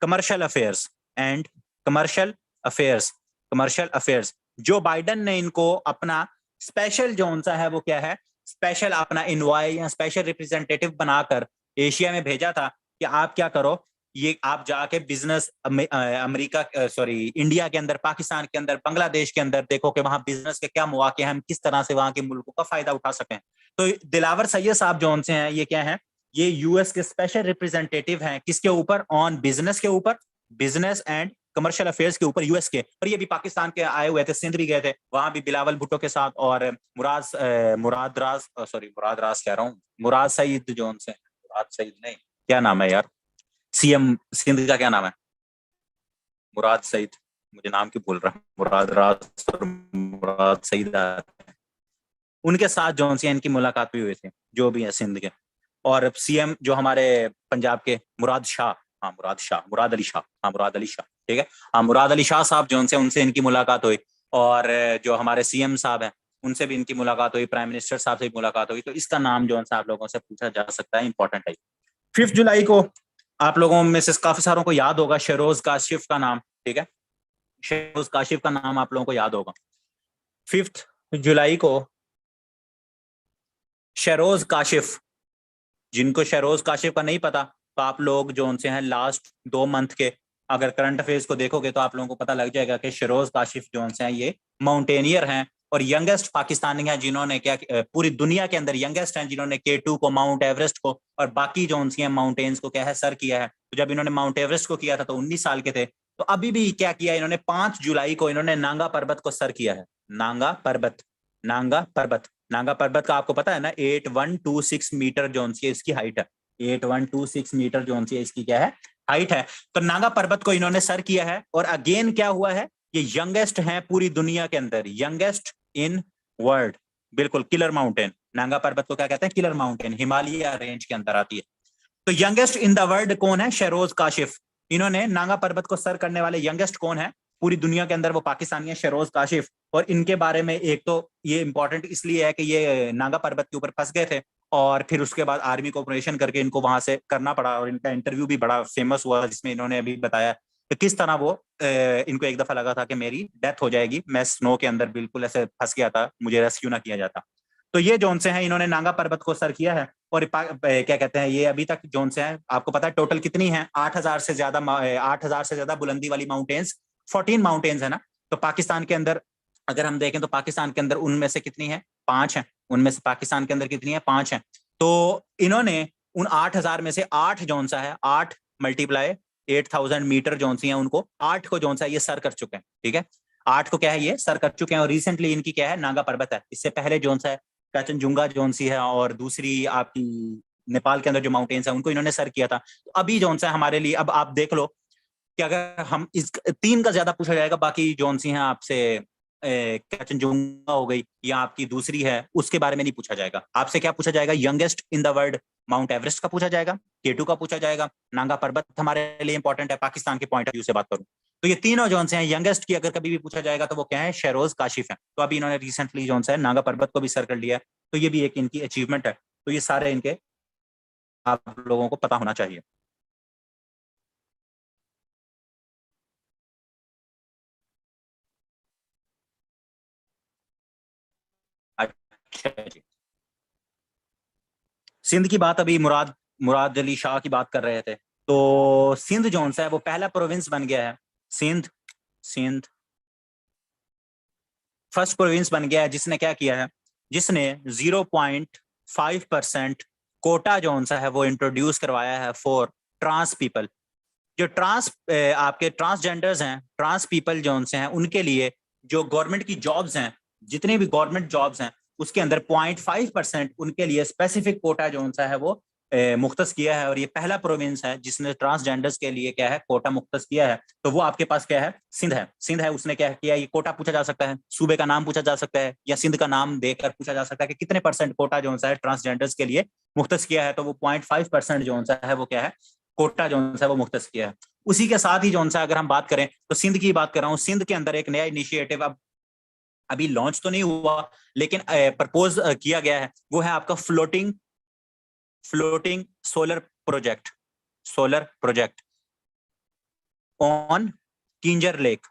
commercial affairs, and commercial affairs, commercial affairs. जो बाइडन ने इनको अपना स्पेशल जोन सा है वो क्या है, स्पेशल अपना इनवाय या स्पेशल रिप्रेजेंटेटिव बनाकर एशिया में भेजा था कि आप क्या करो, ये आप जाके बिजनेस अमेरिका, सॉरी, इंडिया के अंदर, पाकिस्तान के अंदर, बांग्लादेश के अंदर देखो कि वहां बिजनेस के क्या मौके हैं, हम किस तरह से वहां के मुल्कों का फायदा उठा सकें। तो दिलावर सैयद साहब जो से हैं ये क्या है, ये यूएस के स्पेशल रिप्रेजेंटेटिव हैं, किसके ऊपर, ऑन बिजनेस के ऊपर, बिजनेस एंड कमर्शियल अफेयर्स के ऊपर यूएस के। और ये भी पाकिस्तान के आए हुए थे, सिंध भी गए थे, वहां भी बिलावल भुट्टो के साथ। और मुराद राज, सॉरी मुराद राज कह रहा हूँ, मुराद सईद जो से, मुराद सईद नहीं, क्या नाम है यार, सीएम सिंध का क्या नाम है, मुराद सईद, मुझे नाम क्यों भूल रहा, मुराद राज और मुराद सईद, उनके साथ जो सी इनकी मुलाकात भी हुई थी, जो भी है सिंध के। और सीएम जो हमारे पंजाब के मुराद शाह, हाँ मुराद शाह, मुराद अली शाह, हाँ मुराद अली शाह, ठीक है, हाँ मुराद अली शाह साहब जो उनसे इनकी मुलाकात हुई। और जो हमारे सीएम साहब हैं उनसे भी इनकी मुलाकात हुई, प्राइम मिनिस्टर साहब से भी मुलाकात हुई। तो इसका नाम जो आप लोगों से पूछा जा सकता है, इंपॉर्टेंट है। 5 जुलाई को आप लोगों में से काफी सारों को याद होगा शहरोज काशिफ का नाम, ठीक है, शहरोज काशिफ का नाम आप लोगों को याद होगा। 5 जुलाई को शहरोज काशिफ, जिनको शहरोज काशिफ का नहीं पता तो आप लोग जो उनसे हैं लास्ट 2 मंथ के अगर करंट अफेयर्स को देखोगे तो आप लोगों को पता लग जाएगा कि शहरोज काशिफ जो हैं ये माउंटेनियर हैं और यंगेस्ट पाकिस्तानी हैं, जिन्होंने क्या पूरी दुनिया के अंदर यंगेस्ट हैं, जिन्होंने K2 को, माउंट एवरेस्ट को और बाकी जो उनकी माउंटेन्स को क्या है सर किया है। तो जब इन्होंने माउंट एवरेस्ट को किया था तो 19 साल के थे। तो अभी भी क्या किया इन्होंने, 5 जुलाई को इन्होंने नांगा पर्वत को सर किया है। नांगा पर्वत, नांगा पर्वत, नांगा पर्वत का आपको पता है ना, 8126 मीटर जो इसकी हाइट है, 8126 मीटर जो इसकी क्या है, हाइट है। तो नांगा पर्वत को इन्होंने सर किया है। और अगेन क्या हुआ है, ये यंगेस्ट है पूरी दुनिया के अंदर, यंगेस्ट इन वर्ल्ड, बिल्कुल किलर माउंटेन। नांगा पर्वत को क्या कहते हैं, किलर माउंटेन, हिमालय रेंज के अंदर आती है। तो यंगेस्ट इन द वर्ल्ड कौन है, शहरोज काशिफ। इन्होंने नांगा पर्वत को सर करने वाले यंगेस्ट कौन है पूरी दुनिया के अंदर, वो पाकिस्तानी है, शहरोज काशिफ। और इनके बारे में एक तो ये इंपॉर्टेंट इसलिए है कि ये नांगा पर्वत के ऊपर फंस गए थे और फिर उसके बाद आर्मी को ऑपरेशन करके इनको वहां से करना पड़ा। और इनका इंटरव्यू भी बड़ा फेमस हुआ जिसमें इन्होंने अभी बताया कि किस तरह वो इनको एक दफा लगा था कि मेरी डेथ हो जाएगी, मैं स्नो के अंदर बिल्कुल ऐसे फंस गया था, मुझे रेस्क्यू ना किया जाता। तो ये जोन से हैं, इन्होंने नांगा पर्वत को सर किया है। और क्या कहते हैं, ये अभी तक जोन से हैं, आपको पता है टोटल कितनी है, 8,000 से ज्यादा बुलंदी वाली माउंटेन्स, 14 माउंटेन्स है ना। तो पाकिस्तान के अंदर अगर हम देखें तो पाकिस्तान के अंदर उनमें से कितनी है, 5 है। उनमें से पाकिस्तान के अंदर कितनी है, 5 है। तो इन्होंने उन 8,000 में से 8 जोन सा है, 8 मल्टीप्लाई 8,000 मीटर जोन सी है, उनको 8 को जोन सा ये सर कर चुके हैं। ठीक है, 8 को क्या है ये सर कर चुके हैं। और रिसेंटली इनकी क्या है, नागा पर्वत है। इससे पहले जोन सा है काचनजुंगा जोन सी है, और दूसरी आपकी नेपाल के अंदर जो माउंटेन्स है उनको इन्होंने सर किया था। तो अभी जोन सा है हमारे लिए, अब आप देख लो कि अगर हम इस 3 का ज्यादा पूछा जाएगा, बाकी जोन सी हैं आपसे काचनजुंगा हो गई या आपकी दूसरी है, उसके बारे में नहीं पूछा जाएगा। आपसे क्या पूछा जाएगा, youngest in the world mount Everest का पूछा जाएगा, K2 का पूछा जाएगा, नागा पर्वत हमारे लिए इंपॉर्टेंट है पाकिस्तान के पॉइंट ऑफ व्यू से बात करूं तो ये तीनों जोन से हैं। यंगेस्ट की अगर कभी भी पूछा जाएगा तो वो क्या है, शेरोज काशिफ है। तो अभी इन्होंने रिसेंटली जोन सा है नागा पर्वत को भी सर कर लिया है, तो ये भी एक इनकी अचीवमेंट है। तो ये सारे इनके आप लोगों को पता होना चाहिए। अच्छा जी, सिंध की बात अभी मुराद मुराद अली शाह की बात कर रहे थे। तो सिंध जोन सा है वो पहला प्रोविंस बन गया है। सिंध सिंध फर्स्ट प्रोविंस बन गया है जिसने क्या किया है, जिसने 0.5% कोटा जोन सा है वो इंट्रोड्यूस करवाया है फॉर ट्रांस पीपल। जो आपके ट्रांसजेंडर्स हैं, ट्रांस पीपल जोन से हैं, उनके लिए जो गवर्नमेंट की जॉब्स हैं, जितनी भी गवर्नमेंट जॉब्स हैं उसके अंदर 0.5% उनके लिए स्पेसिफिक कोटा जोन सा है वो मुख्तस किया है। और ये पहला प्रोविंस है जिसने ट्रांसजेंडर्स के लिए क्या है, कोटा मुख्तस किया है। तो वो आपके पास क्या है, सिंध है। सिंध है, उसने क्या किया, ये कोटा पूछा जा सकता है, सूबे का नाम पूछा जा सकता है, या सिंध का नाम देकर पूछा जा सकता है कि कितने % कोटा जोन सा है ट्रांसजेंडर्स के लिए मुख्तस किया है। तो वो 0.5% जोन सा है वो क्या है, कोटा जोन सा है वो मुख्तस किया है। उसी के साथ ही जोन सा अगर हम बात करें तो सिंध की बात कर रहा हूँ, सिंध के अंदर एक नया इनिशिएटिव अब अभी लॉन्च तो नहीं हुआ लेकिन प्रपोज किया गया है, वो है आपका floating floating solar project on Keenjhar lake.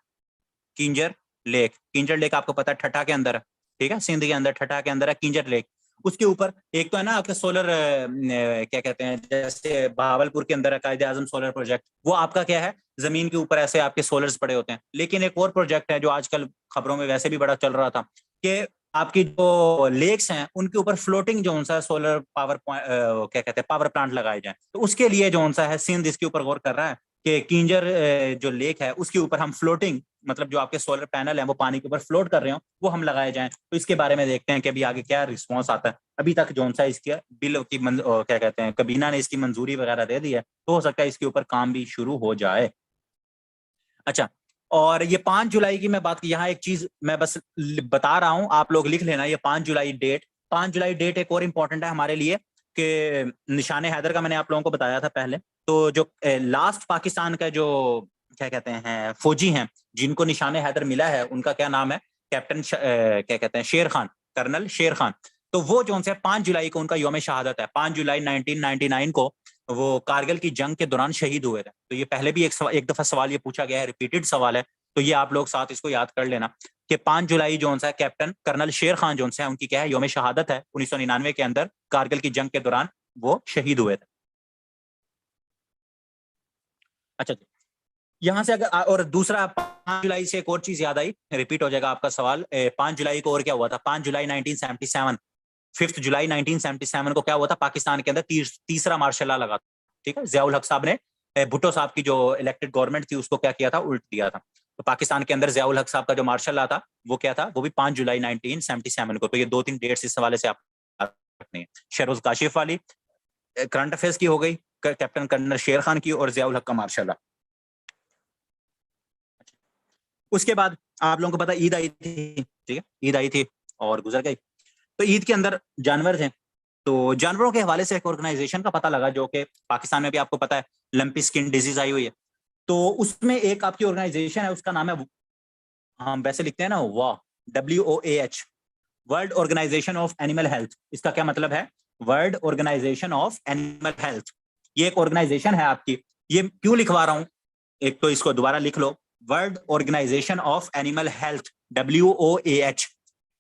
Keenjhar lake आपको पता है ठट्टा के अंदर है, ठीक है, सिंध के अंदर ठट्टा के अंदर है किंजर लेक। उसके ऊपर एक तो है ना आपका सोलर क्या कहते हैं, जैसे भावलपुर के अंदर है कायदे आजम सोलर प्रोजेक्ट, वो आपका क्या है, जमीन के ऊपर ऐसे आपके सोलर्स पड़े होते हैं। लेकिन एक और प्रोजेक्ट है जो आजकल खबरों में वैसे भी बड़ा चल रहा था कि आपकी जो लेक्स हैं उनके ऊपर फ्लोटिंग जोन सा सोलर पावर क्या कहते हैं पावर प्लांट लगाए जाए। तो उसके लिए जोन सा है सिंध इसके ऊपर गौर कर रहा है कि किंजर जो लेक है उसके ऊपर हम फ्लोटिंग, मतलब जो आपके सोलर पैनल हैं वो पानी के ऊपर फ्लोट कर रहे हो, वो हम लगाए जाएं। तो इसके बारे में देखते हैं कि अभी आगे क्या रिस्पॉन्स आता है। अभी तक जोन सा इसके बिल की क्या कहते हैं, कबीना ने इसकी मंजूरी वगैरह दे दी है, तो हो सकता है इसके ऊपर काम भी शुरू हो जाए। अच्छा, और ये 5 जुलाई की मैं बात की, यहाँ एक चीज मैं बस बता रहा हूँ, आप लोग लिख लेना, ये 5 जुलाई डेट, 5 जुलाई डेट एक और इम्पोर्टेंट है हमारे लिए कि निशाने हैदर का मैंने आप लोगों को बताया था पहले। तो जो लास्ट पाकिस्तान का जो क्या कहते हैं फौजी हैं जिनको निशाने हैदर मिला है, उनका क्या नाम है, कैप्टन क्या कहते हैं शेर खान, कर्नल शेर खान। तो वो जो है 5 जुलाई को उनका यौम शहादत है। 5 जुलाई 1999 को वो कारगिल की जंग के दौरान शहीद हुए थे। तो ये पहले भी एक दफा सवाल ये पूछा गया है, रिपीटेड सवाल है, तो ये आप लोग साथ इसको याद कर लेना कि 5 जुलाई जो है कैप्टन कर्नल शेर खान जो है उनकी क्या है यौम शहादत है। 1999 के अंदर कारगिल की जंग के दौरान वो शहीद हुए थे। अच्छा जी, यहाँ से अगर और दूसरा 5 जुलाई से एक और चीज याद आई, रिपीट हो जाएगा आपका सवाल। 5 जुलाई को और क्या हुआ था, 5 जुलाई 1977, 5 जुलाई 1977 को क्या हुआ था, पाकिस्तान के अंदर तीसरा मार्शल लॉ लगा। ठीक है, जियाउल हक साहब ने भुट्टो साहब की जो इलेक्टेड गवर्नमेंट थी उसको क्या किया था, उल्ट दिया था। तो पाकिस्तान के अंदर जियाउल हक साहब का जो मार्शल लॉ था वो क्या था, वो भी 5 जुलाई 1977 को। तो ये 2-3 डेट्स इस हवाले से आप रखनी है। शहरोज काशिफ वाली करंट अफेयर्स की हो गई, कैप्टन कर्नल शेर खान की, और जियाउल हक का मार्शल लॉ। उसके बाद आप लोगों को पता ईद आई थी, ठीक है, ईद आई थी और गुजर गई। तो ईद के अंदर जानवर थे, तो जानवरों के हवाले से एक ऑर्गेनाइजेशन का पता लगा जो कि पाकिस्तान में भी आपको पता है लंपी स्किन डिजीज आई हुई है। तो उसमें एक आपकी ऑर्गेनाइजेशन है, उसका नाम है, हम वैसे लिखते हैं ना वाह, WOAH, world organisation of animal health. इसका क्या मतलब है, world organisation of animal health. ये एक ऑर्गेनाइजेशन है आपकी। ये क्यों लिखवा रहा हूं, एक तो इसको दोबारा लिख लो, World organisation of animal Health, WOAH।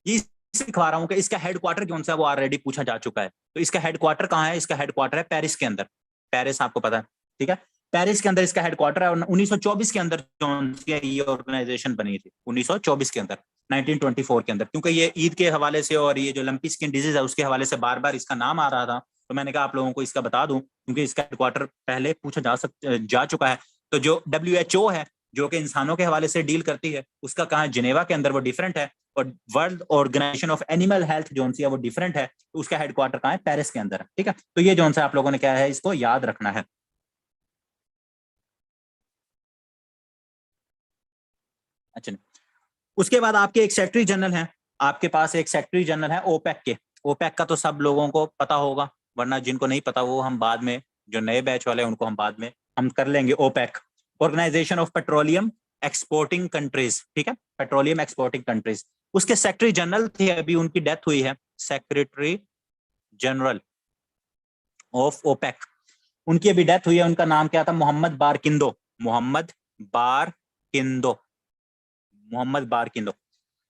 ये सिखा रहा हूँ कि इसका हेडक्वार्टर कौन सा है, वो ऑलरेडी पूछा जा चुका है। तो इसका हेडक्वार्टर कहाँ है? इसका हेडक्वार्टर है पेरिस के अंदर। पेरिस आपको पता है, ठीक है, पेरिस के अंदर इसका हेडक्वार्टर है। और 1924 के अंदर ये ऑर्गेनाइजेशन बनी थी, 1924 के अंदर, 1924 के अंदर। क्योंकि ये ईद के हवाले से और ये जो लंपी स्किन डिजीज है उसके हवाले से बार बार इसका नाम आ रहा था, तो मैंने कहा आप लोगों को इसका बता दूं, क्योंकि इसका हेडक्वार्टर पहले पूछा जा चुका है। तो जो WHO है, जो कि इंसानों के हवाले से डील करती है, उसका कहाँ? जिनेवा के अंदर, वो डिफरेंट है। और world organisation of animal health जो है वो डिफरेंट है, तो उसका हेडक्वार्टर कहाँ है? पेरिस के अंदर है, ठीक है। तो ये जो है आप लोगों ने क्या है, इसको याद रखना है। अच्छा, उसके बाद आपके एक सेक्रेटरी जनरल हैं, आपके पास एक सेक्रेटरी जनरल है ओपेक के। ओपेक का तो सब लोगों को पता होगा, वरना जिनको नहीं पता वो हम बाद में, जो नए बैच वाले हैं उनको हम बाद में हम कर लेंगे। OPEC, organisation of petroleum exporting countries, ठीक है, पेट्रोलियम एक्सपोर्टिंग कंट्रीज। उसके सेक्रेटरी जनरल थे, अभी उनकी डेथ हुई है, सेक्रेटरी जनरल ऑफ ओपेक, उनकी अभी डेथ हुई है। उनका नाम क्या था? मोहम्मद बार किंदो, मोहम्मद बार किंदो, मोहम्मद बार किंदो।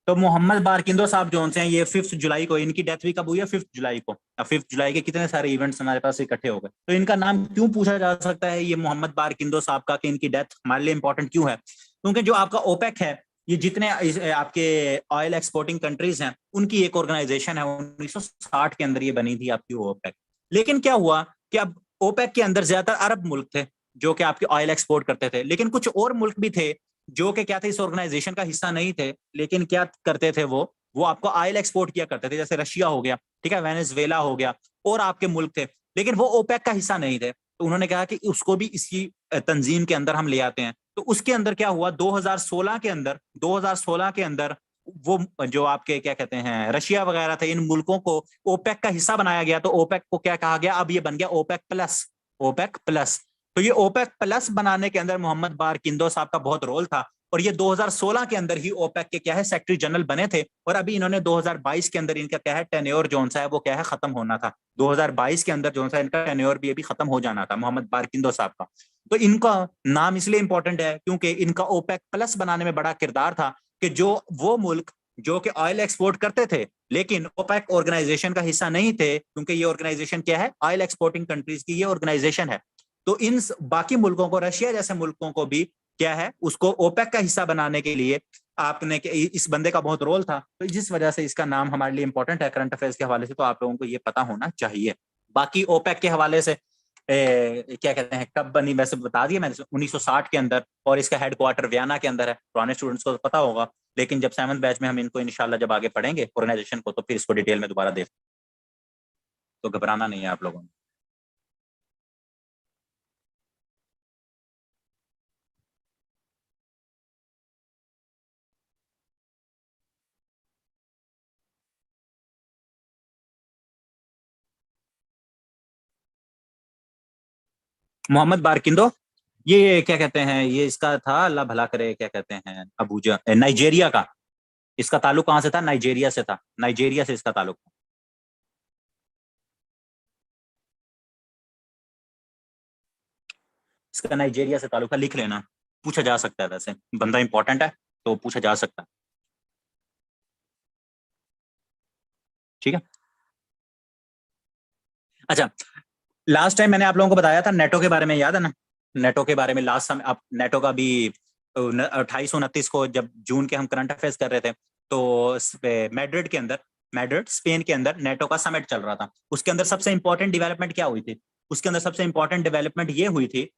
तो मोहम्मद बारकिंदो साहब जो हैं, ये 5 जुलाई को, इनकी डेथ भी कब हुई है? 5 जुलाई को। अब 5 जुलाई के कितने सारे इवेंट्स हमारे पास इकट्ठे हो गए। तो इनका नाम क्यों पूछा जा सकता है, ये मोहम्मद बारकिंदो साहब का, कि इनकी डेथ हमारे लिए इंपॉर्टेंट क्यों है? क्योंकि जो आपका ओपेक है, ये जितने आपके ऑयल एक्सपोर्टिंग कंट्रीज हैं, उनकी एक ऑर्गेनाइजेशन है, 1960 के अंदर ये बनी थी आपकी ओपेक। लेकिन क्या हुआ कि अब ओपेक के अंदर ज्यादातर अरब मुल्क थे जो कि आपके ऑयल एक्सपोर्ट करते थे, लेकिन कुछ और मुल्क भी थे जो कि क्या थे, इस ऑर्गेनाइजेशन का हिस्सा नहीं थे, लेकिन क्या करते थे, वो आपको ऑयल एक्सपोर्ट किया करते थे। जैसे रशिया हो गया, ठीक है, वेनेजुएला हो गया, और आपके मुल्क थे, लेकिन वो ओपेक का हिस्सा नहीं थे। तो उन्होंने कहा कि उसको भी इसी तंजीम के अंदर हम ले आते हैं। तो उसके अंदर क्या हुआ, 2016 के अंदर, 2016 के अंदर वो जो आपके क्या कहते हैं रशिया वगैरह थे, इन मुल्कों को ओपेक का हिस्सा बनाया गया। तो ओपेक को क्या कहा गया, अब ये बन गया ओपेक प्लस, ओपेक प्लस। तो ये ओपेक प्लस बनाने के अंदर मोहम्मद बार किंदो साहब का बहुत रोल था, और ये 2016 के अंदर ही ओपेक के क्या है सेक्रेटरी जनरल बने थे। और अभी इन्होंने 2022 के अंदर इनका क्या है टेन्योर जो है वो क्या है खत्म होना था, 2022 के अंदर जो है इनका टेन्योर भी अभी खत्म हो जाना था मोहम्मद बार किंदो साहब का। तो इनका नाम इसलिए इंपॉर्टेंट है क्योंकि इनका ओपेक प्लस बनाने में बड़ा किरदार था, कि जो वो मुल्क जो कि ऑयल एक्सपोर्ट करते थे लेकिन ओपेक ऑर्गेनाइजेशन का हिस्सा नहीं थे, क्योंकि ये ऑर्गेनाइजेशन क्या है, ऑयल एक्सपोर्टिंग कंट्रीज की ये ऑर्गेनाइजेशन है। तो इन बाकी मुल्कों को, रशिया जैसे मुल्कों को भी क्या है, उसको ओपेक का हिस्सा बनाने के लिए आपने इस बंदे का बहुत रोल था। तो जिस वजह से इसका नाम हमारे लिए इंपॉर्टेंट है करंट अफेयर्स के हवाले से, तो आप लोगों को ये पता होना चाहिए। बाकी ओपेक के हवाले से क्या कहते हैं कब बनी, वैसे बता दिया मैंने, 1960 के अंदर, और इसका हेडक्वार्टर वियना के अंदर है। पुराने स्टूडेंट्स को तो पता होगा, लेकिन जब 7th बैच में हम इनको इंशाल्लाह जब आगे पढ़ेंगे ऑर्गेनाइजेशन को, तो फिर इसको डिटेल में दोबारा देख, तो घबराना नहीं है आप लोगों ने। मोहम्मद बारकिंदो, ये क्या कहते हैं, ये इसका था, अल्लाह भला करे, क्या कहते हैं अबूजा, नाइजेरिया का। इसका ताल्लुक कहाँ से था? नाइजेरिया से था, नाइजेरिया से इसका ताल्लुक था। इसका नाइजेरिया से ताल्लुक है, लिख लेना, पूछा जा सकता है, वैसे बंदा इंपॉर्टेंट है तो पूछा जा सकता है, ठीक है। अच्छा, लास्ट टाइम मैंने आप लोगों को बताया था नेटो के बारे में, याद है ना? नेटो के बारे में लास्ट समय, आप नेटो का भी 28-29 को जब जून के हम करंट अफेयर्स कर रहे थे, तो मैड्रिड के अंदर, मैड्रिड स्पेन के अंदर नेटो का समिट चल रहा था। उसके अंदर सबसे इंपॉर्टेंट डेवलपमेंट क्या हुई थी? उसके अंदर सबसे इंपॉर्टेंट डेवलपमेंट ये हुई थी,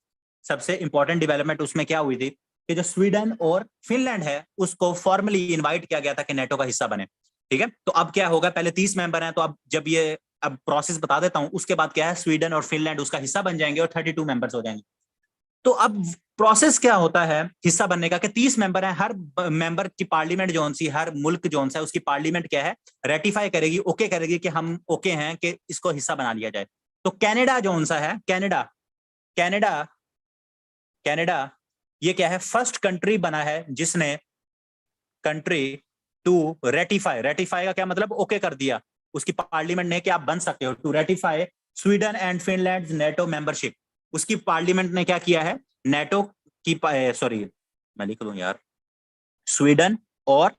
सबसे इंपॉर्टेंट डेवलपमेंट उसमें क्या हुई थी, कि जो स्वीडन और फिनलैंड है उसको फॉर्मली इनवाइट किया गया था कि नेटो का हिस्सा बने, ठीक है। तो अब क्या होगा, पहले 30 मेंबर हैं, तो अब जब ये, अब प्रोसेस बता देता हूं, उसके बाद क्या है, स्वीडन और फिनलैंड उसका हिस्सा बन जाएंगे और 32 मेंबर्स हो जाएंगे। तो अब प्रोसेस क्या होता है हिस्सा बनने का, कि 30 मेंबर हैं, हर मेंबर की पार्लियामेंट जो सी, हर मुल्क जो है उसकी पार्लियामेंट क्या है, रेटिफाई करेगी, ओके करेगी कि हम ओके हैं कि इसको हिस्सा बना लिया जाए। तो कनाडा जो सा है, कनाडा, कनाडा, कनाडा, ये क्या है, फर्स्ट कंट्री बना है जिसने, कंट्री टू रेटिफाई, रेटिफाई का क्या मतलब, ओके कर दिया उसकी पार्लियामेंट ने कि आप बन सकते हो, to ratify Sweden and Finland NATO membership. उसकी पार्लियामेंट ने क्या किया है, नेटो की, सॉरी मैं लिख दूं यार, स्वीडन और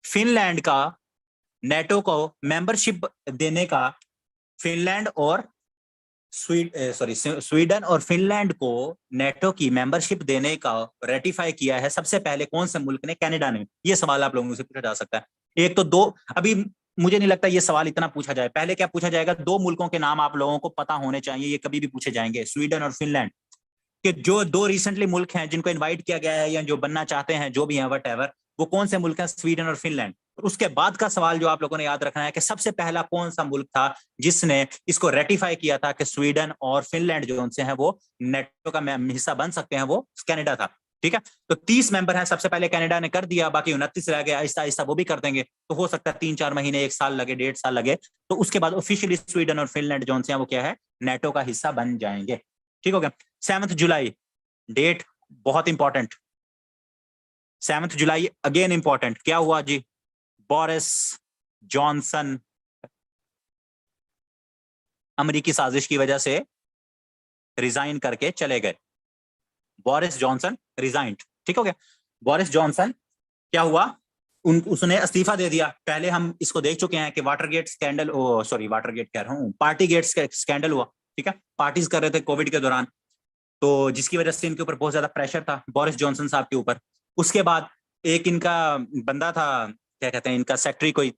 फिनलैंड का नेटो को मेंबरशिप देने का फिनलैंड और स्वीडन और फिनलैंड को नेटो की मेंबरशिप देने का रेटिफाई किया है सबसे पहले कौन से मुल्क ने? कनाडा ने। ये सवाल आप लोगों से पूछा जा सकता है। एक तो दो, अभी मुझे नहीं लगता ये सवाल इतना पूछा जाए। पहले क्या पूछा जाएगा? दो मुल्कों के नाम आप लोगों को पता होने चाहिए, ये कभी भी पूछे जाएंगे, स्वीडन और फिनलैंड के। जो दो रिसेंटली मुल्क हैं जिनको इनवाइट किया गया है या जो बनना चाहते हैं, जो भी है वट एवर, वो कौन से मुल्क हैं? स्वीडन और फिनलैंड। उसके बाद का सवाल जो आप लोगों ने याद रखना है कि सबसे पहला कौन सा मुल्क था जिसने इसको रेटिफाई किया था कि स्वीडन और फिनलैंड जो उनसे हैं वो नेटो का हिस्सा बन सकते हैं? वो कनाडा था। ठीक है, तो 30 मेंबर हैं, सबसे पहले कनाडा ने कर दिया, बाकी 29 रह गए, आहिस्ता आहिस्ता वो भी कर देंगे। तो हो सकता है 3-4 महीने, 1 साल लगे, 1.5 साल लगे, तो उसके बाद ऑफिशियली स्वीडन और फिनलैंड जो उनसे हैं वो क्या है? नेटो का हिस्सा बन जाएंगे। ठीक हो गया। 7 जुलाई डेट बहुत इंपॉर्टेंट। 7 जुलाई अगेन इंपॉर्टेंट। क्या हुआ जी? बोरिस जॉनसन अमेरिकी साजिश की वजह से रिजाइन करके चले गए। Boris Johnson resigned. ठीक हो गया। बोरिस जॉनसन क्या हुआ? उसने इस्तीफा दे दिया। पहले हम इसको देख चुके हैं कि वाटरगेट स्कैंडल, वाटरगेट कह रहा हूँ, पार्टीगेट स्कैंडल हुआ। ठीक है, पार्टीज कर रहे थे कोविड के दौरान, तो जिसकी वजह से इनके ऊपर बहुत ज्यादा प्रेशर था बोरिस जॉनसन साहब के ऊपर। उसके बाद एक इनका बंदा था, क्या कहते हैं, इनका सेक्रेटरी कोई,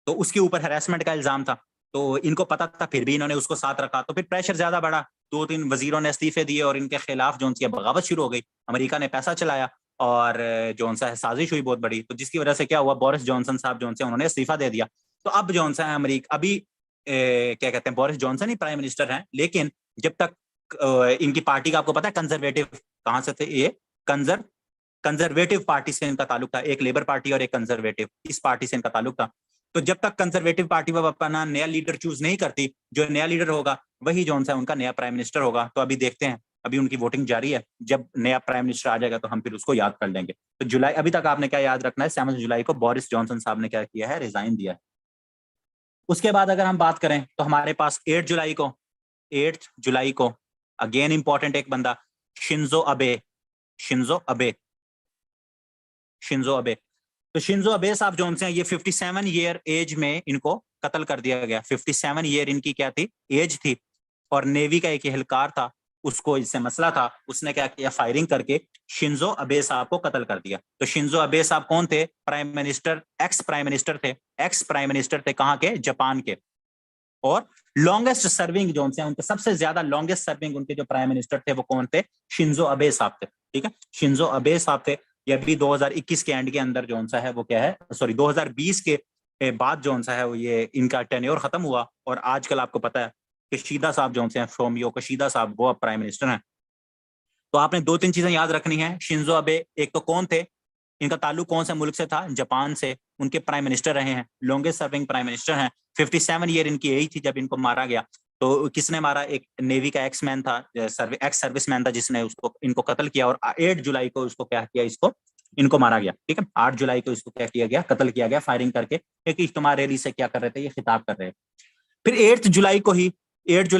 तो उसके ऊपर हैरेसमेंट का इल्जाम था। तो इनको पता था, फिर भी इन्होंने उसको साथ रखा, तो फिर प्रेशर ज्यादा बढ़ा। 2-3 वजीरों ने इस्तीफे दिए और इनके खिलाफ जो उनकी बगावत शुरू हो गई। अमेरिका ने पैसा चलाया और जो उनसे साजिश हुई बहुत बड़ी, तो जिसकी वजह से क्या हुआ? बोरिस जॉनसन साहब जो उनसे उन्होंने इस्तीफा दे दिया। तो अब जो उनसे अमेरिका अभी क्या कहते हैं, बोरिस जॉनसन ही प्राइम मिनिस्टर हैं, लेकिन जब तक इनकी पार्टी का आपको पता है कंजर्वेटिव कहां से थे ये? कंजर्वेटिव पार्टी से इनका ताल्लुक था। एक लेबर पार्टी और एक कंजर्वेटिव, इस पार्टी से इनका ताल्लुक था। तो जब तक कंजर्वेटिव पार्टी वो अपना नया लीडर चूज नहीं करती, जो नया लीडर होगा वही जो है उनका नया प्राइम मिनिस्टर होगा। तो अभी देखते हैं, अभी उनकी वोटिंग जारी है, जब नया प्राइम मिनिस्टर आ जाएगा तो हम फिर उसको याद कर लेंगे। तो जुलाई, अभी तक आपने क्या याद रखना है? 7 जुलाई को बोरिस जॉनसन साहब ने क्या किया है? रिजाइन दिया है। उसके बाद अगर हम बात करें तो हमारे पास 8 जुलाई को अगेन इंपॉर्टेंट एक बंदा, Shinzo Abe. Shinzo Abe Shinzo Abe तो शिंजो अबे साहब जो हैं, ये 57 ईयर एज में इनको कत्ल कर दिया गया। 57 ईयर इनकी क्या थी? एज थी। और नेवी का एक एहलकार था, उसको इससे मसला था, उसने क्या किया? फायरिंग करके शिंजो अबे साहब को कत्ल कर दिया। तो शिंजो अबे साहब कौन थे? Prime minister, ex prime minister थे। एक्स प्राइम मिनिस्टर थे कहाँ के? जापान के। और लॉन्गेस्ट सर्विंग जो हैं, उनके सबसे ज्यादा लॉन्गेस्ट सर्विंग उनके जो प्राइम मिनिस्टर थे वो कौन थे? शिंजो अबे साहब थे। ठीक है, शिंजो अबे साहब थे। ये भी 2021 के एंड के अंदर जो है वो क्या है, 2020 के बाद जो है वो ये इनका टेन्योर खत्म हुआ। और आजकल आपको पता है कि शीदा साहब जो हैं, फोमियो कशीदा साहब, वो अब प्राइम मिनिस्टर हैं। तो आपने 2-3 चीजें याद रखनी है। शिंजो अबे एक तो कौन थे, इनका ताल्लुक कौन से मुल्क से था? जापान से। उनके प्राइम मिनिस्टर रहे हैं, लॉन्गेस्ट सर्विंग प्राइम मिनिस्टर हैं। 57 ईयर इनकी एज थी जब इनको मारा गया। तो किसने मारा? एक नेवी का एक्स मैन था, एक्स सर्विस मैन था, जिसने उसको इनको कत्ल किया। और 8 जुलाई को उसको क्या किया? इसको इनको मारा गया। ठीक है, 8 जुलाई को इसको क्या किया गया? कत्ल किया गया, फायरिंग करके। एक इज्तिमा रैली से क्या कर रहे थे? ये खिताब कर रहे थे। फिर 8 जुलाई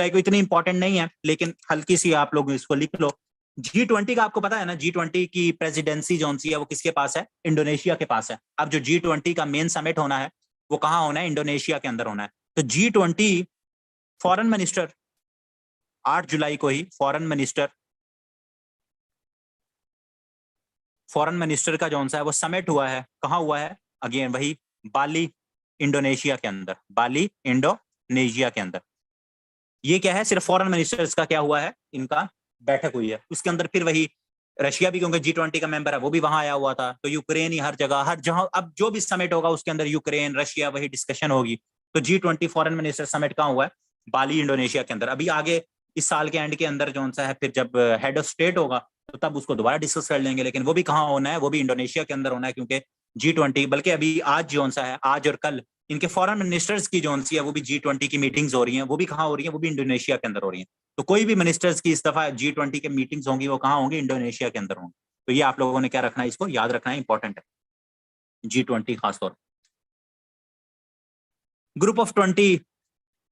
को इतनी इंपॉर्टेंट नहीं है, लेकिन हल्की सी आप लोग इसको लिख लो। G20 का आपको पता है ना, G20 की प्रेसिडेंसी जो है वो किसके पास है? इंडोनेशिया के पास है। अब जो G20 का मेन समिट होना है वो कहाँ होना है? इंडोनेशिया के अंदर होना है। तो G20 फॉरेन मिनिस्टर 8 जुलाई को ही फॉरेन मिनिस्टर का जो है वो समिट हुआ है। कहाँ हुआ है? अगेन वही बाली, इंडोनेशिया के अंदर। बाली, इंडोनेशिया के अंदर। ये क्या है? सिर्फ फॉरेन मिनिस्टर्स का क्या हुआ है? इनका बैठक हुई है। उसके अंदर फिर वही रशिया भी, क्योंकि G20 का मेंबर है, वो भी वहां आया हुआ था। तो यूक्रेन ही हर जगह, हर जहां अब जो भी समिट होगा उसके अंदर यूक्रेन, रशिया, वही डिस्कशन होगी। तो G20 फॉरेन मिनिस्टर समिट कहाँ हुआ है? बाली, इंडोनेशिया के अंदर। अभी आगे इस साल के एंड के अंदर जो है फिर जब हेड ऑफ स्टेट होगा तो तब उसको दोबारा डिस्कस कर लेंगे। लेकिन वो भी कहाँ होना है? वो भी इंडोनेशिया के अंदर होना है, क्योंकि G20, बल्कि अभी आज जो है, आज और कल इनके फॉरेन मिनिस्टर्स की जो है वो भी G20 की मीटिंग्स हो रही हैं। वो भी कहाँ हो रही हैं? वो भी इंडोनेशिया के अंदर हो रही हैं। तो कोई भी मिनिस्टर्स की इस दफा G20 के मीटिंग्स होंगी, वो कहाँ होंगी? इंडोनेशिया के अंदर होंगी। तो ये आप लोगों ने क्या रखना है? इसको याद रखना है, इंपॉर्टेंट है G20 खासतौर। ग्रुप ऑफ 20,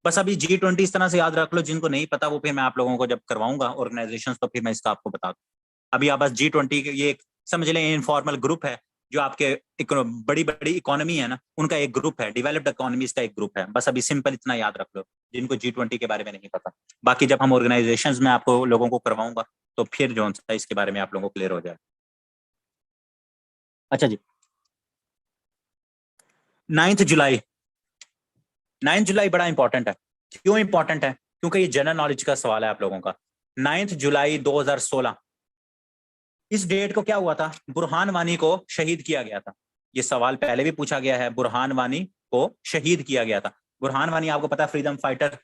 बस अभी G20 इस तरह से याद रख लो। जिनको नहीं पता वो फिर मैं आप लोगों को जब करवाऊंगा ऑर्गेनाइजेशन, तो फिर मैं इसका आपको बता दूं। अभी आप बस G20 ये समझ लें इनफॉर्मल ग्रुप है जो आपके बड़ी बड़ी इकोनॉमी है ना, उनका एक ग्रुप है, डेवलप्ड इकोनॉमीज का एक ग्रुप है। बस अभी सिंपल इतना याद रख लो, जिनको G20 के बारे में नहीं पता। बाकी जब हम ऑर्गेनाइजेशंस में आपको लोगों को करवाऊंगा तो फिर जो है इसके बारे में आप लोगों को क्लियर हो जाए। अच्छा जी, 9 जुलाई, 9 जुलाई बड़ा इंपॉर्टेंट है। क्यों इंपॉर्टेंट है? क्योंकि ये जनरल नॉलेज का सवाल है आप लोगों का। 9 जुलाई 2016, इस डेट को क्या हुआ था? बुरहान वानी को शहीद किया गया था। ये सवाल पहले भी पूछा गया है, बुरहान वानी को शहीद किया गया था। बुरहान वानी आपको पता है फ्रीडम फाइटर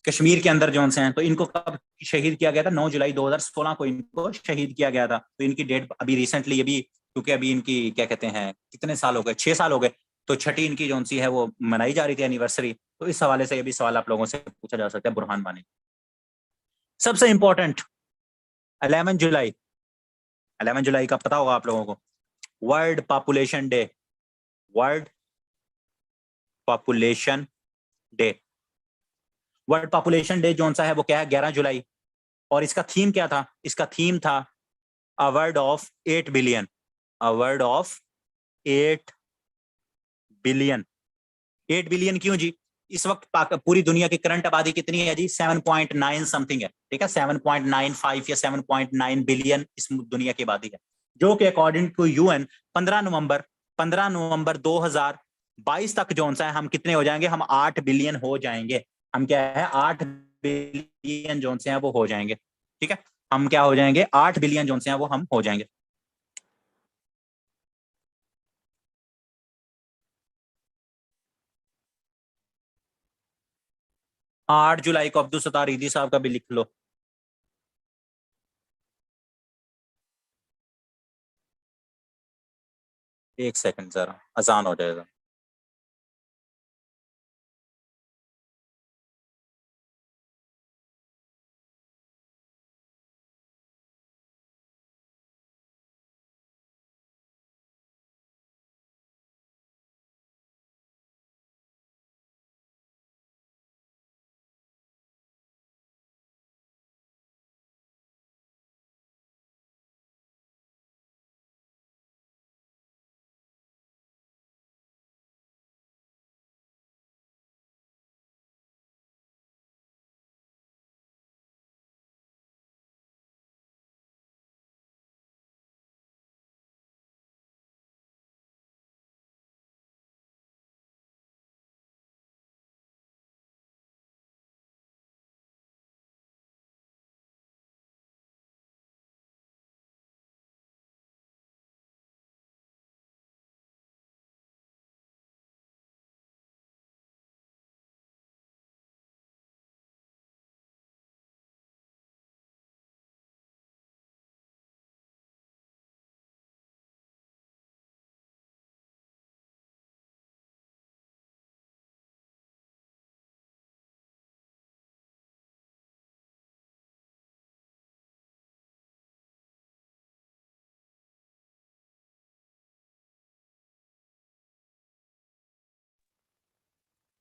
कश्मीर के अंदर जोन से हैं, तो इनको कब शहीद किया गया था? 9 जुलाई 2016 को इनको शहीद किया गया था। तो इनकी डेट अभी रिसेंटली, ये भी क्योंकि अभी इनकी क्या कहते हैं, कितने साल हो गए, 6 साल हो गए, तो छठी इनकी जोन सी है वो मनाई जा रही थी एनिवर्सरी। तो इस हवाले से ये भी सवाल आप लोगों से पूछा जा सकता है बुरहान वानी। सबसे इंपॉर्टेंट, 11 जुलाई, 11 जुलाई का पता होगा आप लोगों को, world population day. World population day, world population day जो सा है वो क्या है? 11 जुलाई। और इसका थीम क्या था? इसका थीम था a world of 8 billion. A world of 8 billion. 8 billion क्यों जी? इस वक्त पूरी दुनिया की करंट आबादी कितनी है जी? 7.9 समथिंग है, ठीक है, 7.95 या 7.9 बिलियन इस दुनिया की आबादी है, जो कि अकॉर्डिंग टू यूएन 15 नवंबर 15 नवंबर 2022 तक जो है हम कितने हो जाएंगे? हम 8 बिलियन हो जाएंगे। हम क्या है? 8 बिलियन जो है वो हो जाएंगे, ठीक है। हम क्या हो जाएंगे? 8 बिलियन जो है वो हम हो जाएंगे। 8 जुलाई को अब्दुल सत्तार ईदी साहब का भी लिख लो। एक सेकंड जरा, अजान हो जाएगा।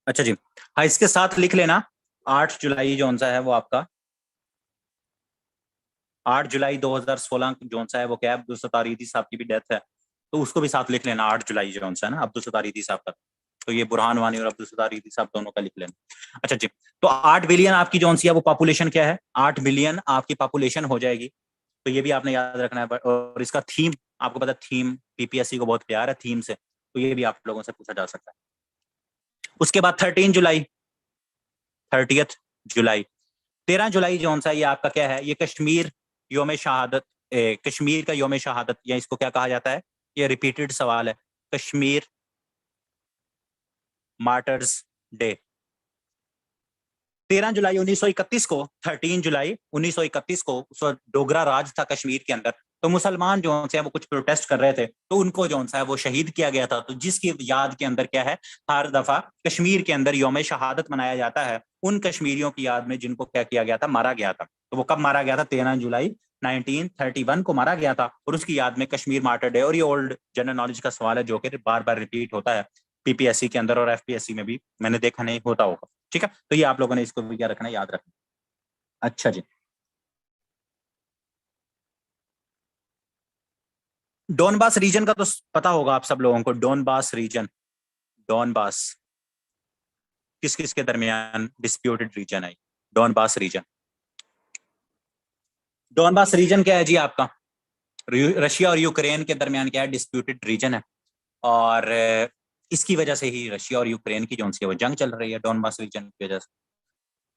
अच्छा जी, हाँ, इसके साथ लिख लेना 8 जुलाई जो सा है वो आपका, 8 जुलाई 2016 जो सा है वो क्या है? अब्दुल सत्तार ईदी साहब की भी डेथ है, तो उसको भी साथ लिख लेना। 8 जुलाई जो सा है ना, अब्दुल सत्तार ईदी साहब का। तो ये बुरहान वानी और अब्दुल सत्तार ईदी साहब दोनों का लिख लेना। अच्छा जी, तो 8 बिलियन आपकी जो सी है वो पॉपुलेशन क्या है? 8 बिलियन आपकी पॉपुलेशन हो जाएगी। तो ये भी आपने याद रखना है। और इसका थीम आपको पता, थीम पीपीएससी को बहुत प्यार है थीम से, तो ये भी आप लोगों से पूछा जा सकता है। उसके बाद 13 जुलाई, 30 जुलाई, 13 जुलाई जो सा ये आपका क्या है? ये कश्मीर योम शहादत, कश्मीर का योम शहादत, या इसको क्या कहा जाता है? ये रिपीटेड सवाल है, कश्मीर मार्टर्स डे। 13 जुलाई 1931 को, 13 जुलाई 1931 को उस वक्त डोगरा राज था कश्मीर के अंदर, तो मुसलमान जो है वो कुछ प्रोटेस्ट कर रहे थे, तो उनको जो है वो शहीद किया गया था। तो जिसकी याद के अंदर क्या है, हर दफा कश्मीर के अंदर योम शहादत मनाया जाता है, उन कश्मीरियों की याद में जिनको क्या किया गया था? मारा गया था। तो वो कब मारा गया था? 13 जुलाई 1931 को मारा गया था, और उसकी याद में कश्मीर मार्टर डे। और ये ओल्ड जनरल नॉलेज का सवाल है जो कि बार बार रिपीट होता है पीपीएससी के अंदर, और एफपीएससी में भी मैंने देखा नहीं होता होगा, ठीक है। तो ये आप लोगों ने इसको भी क्या रखना है? याद रखना। अच्छा जी, डोनबास रीजन का तो पता होगा आप सब लोगों को। डोनबास रीजन, डोनबास किस किस के दरमियान डिस्प्यूटेड रीजन है? डोनबास रीजन, डोनबास रीजन क्या है जी आपका? रशिया और यूक्रेन के दरमियान क्या है? डिस्प्यूटेड रीजन है। और इसकी वजह से ही रशिया और यूक्रेन की जो सी वो जंग चल रही है, डोनबास रीजन की वजह से।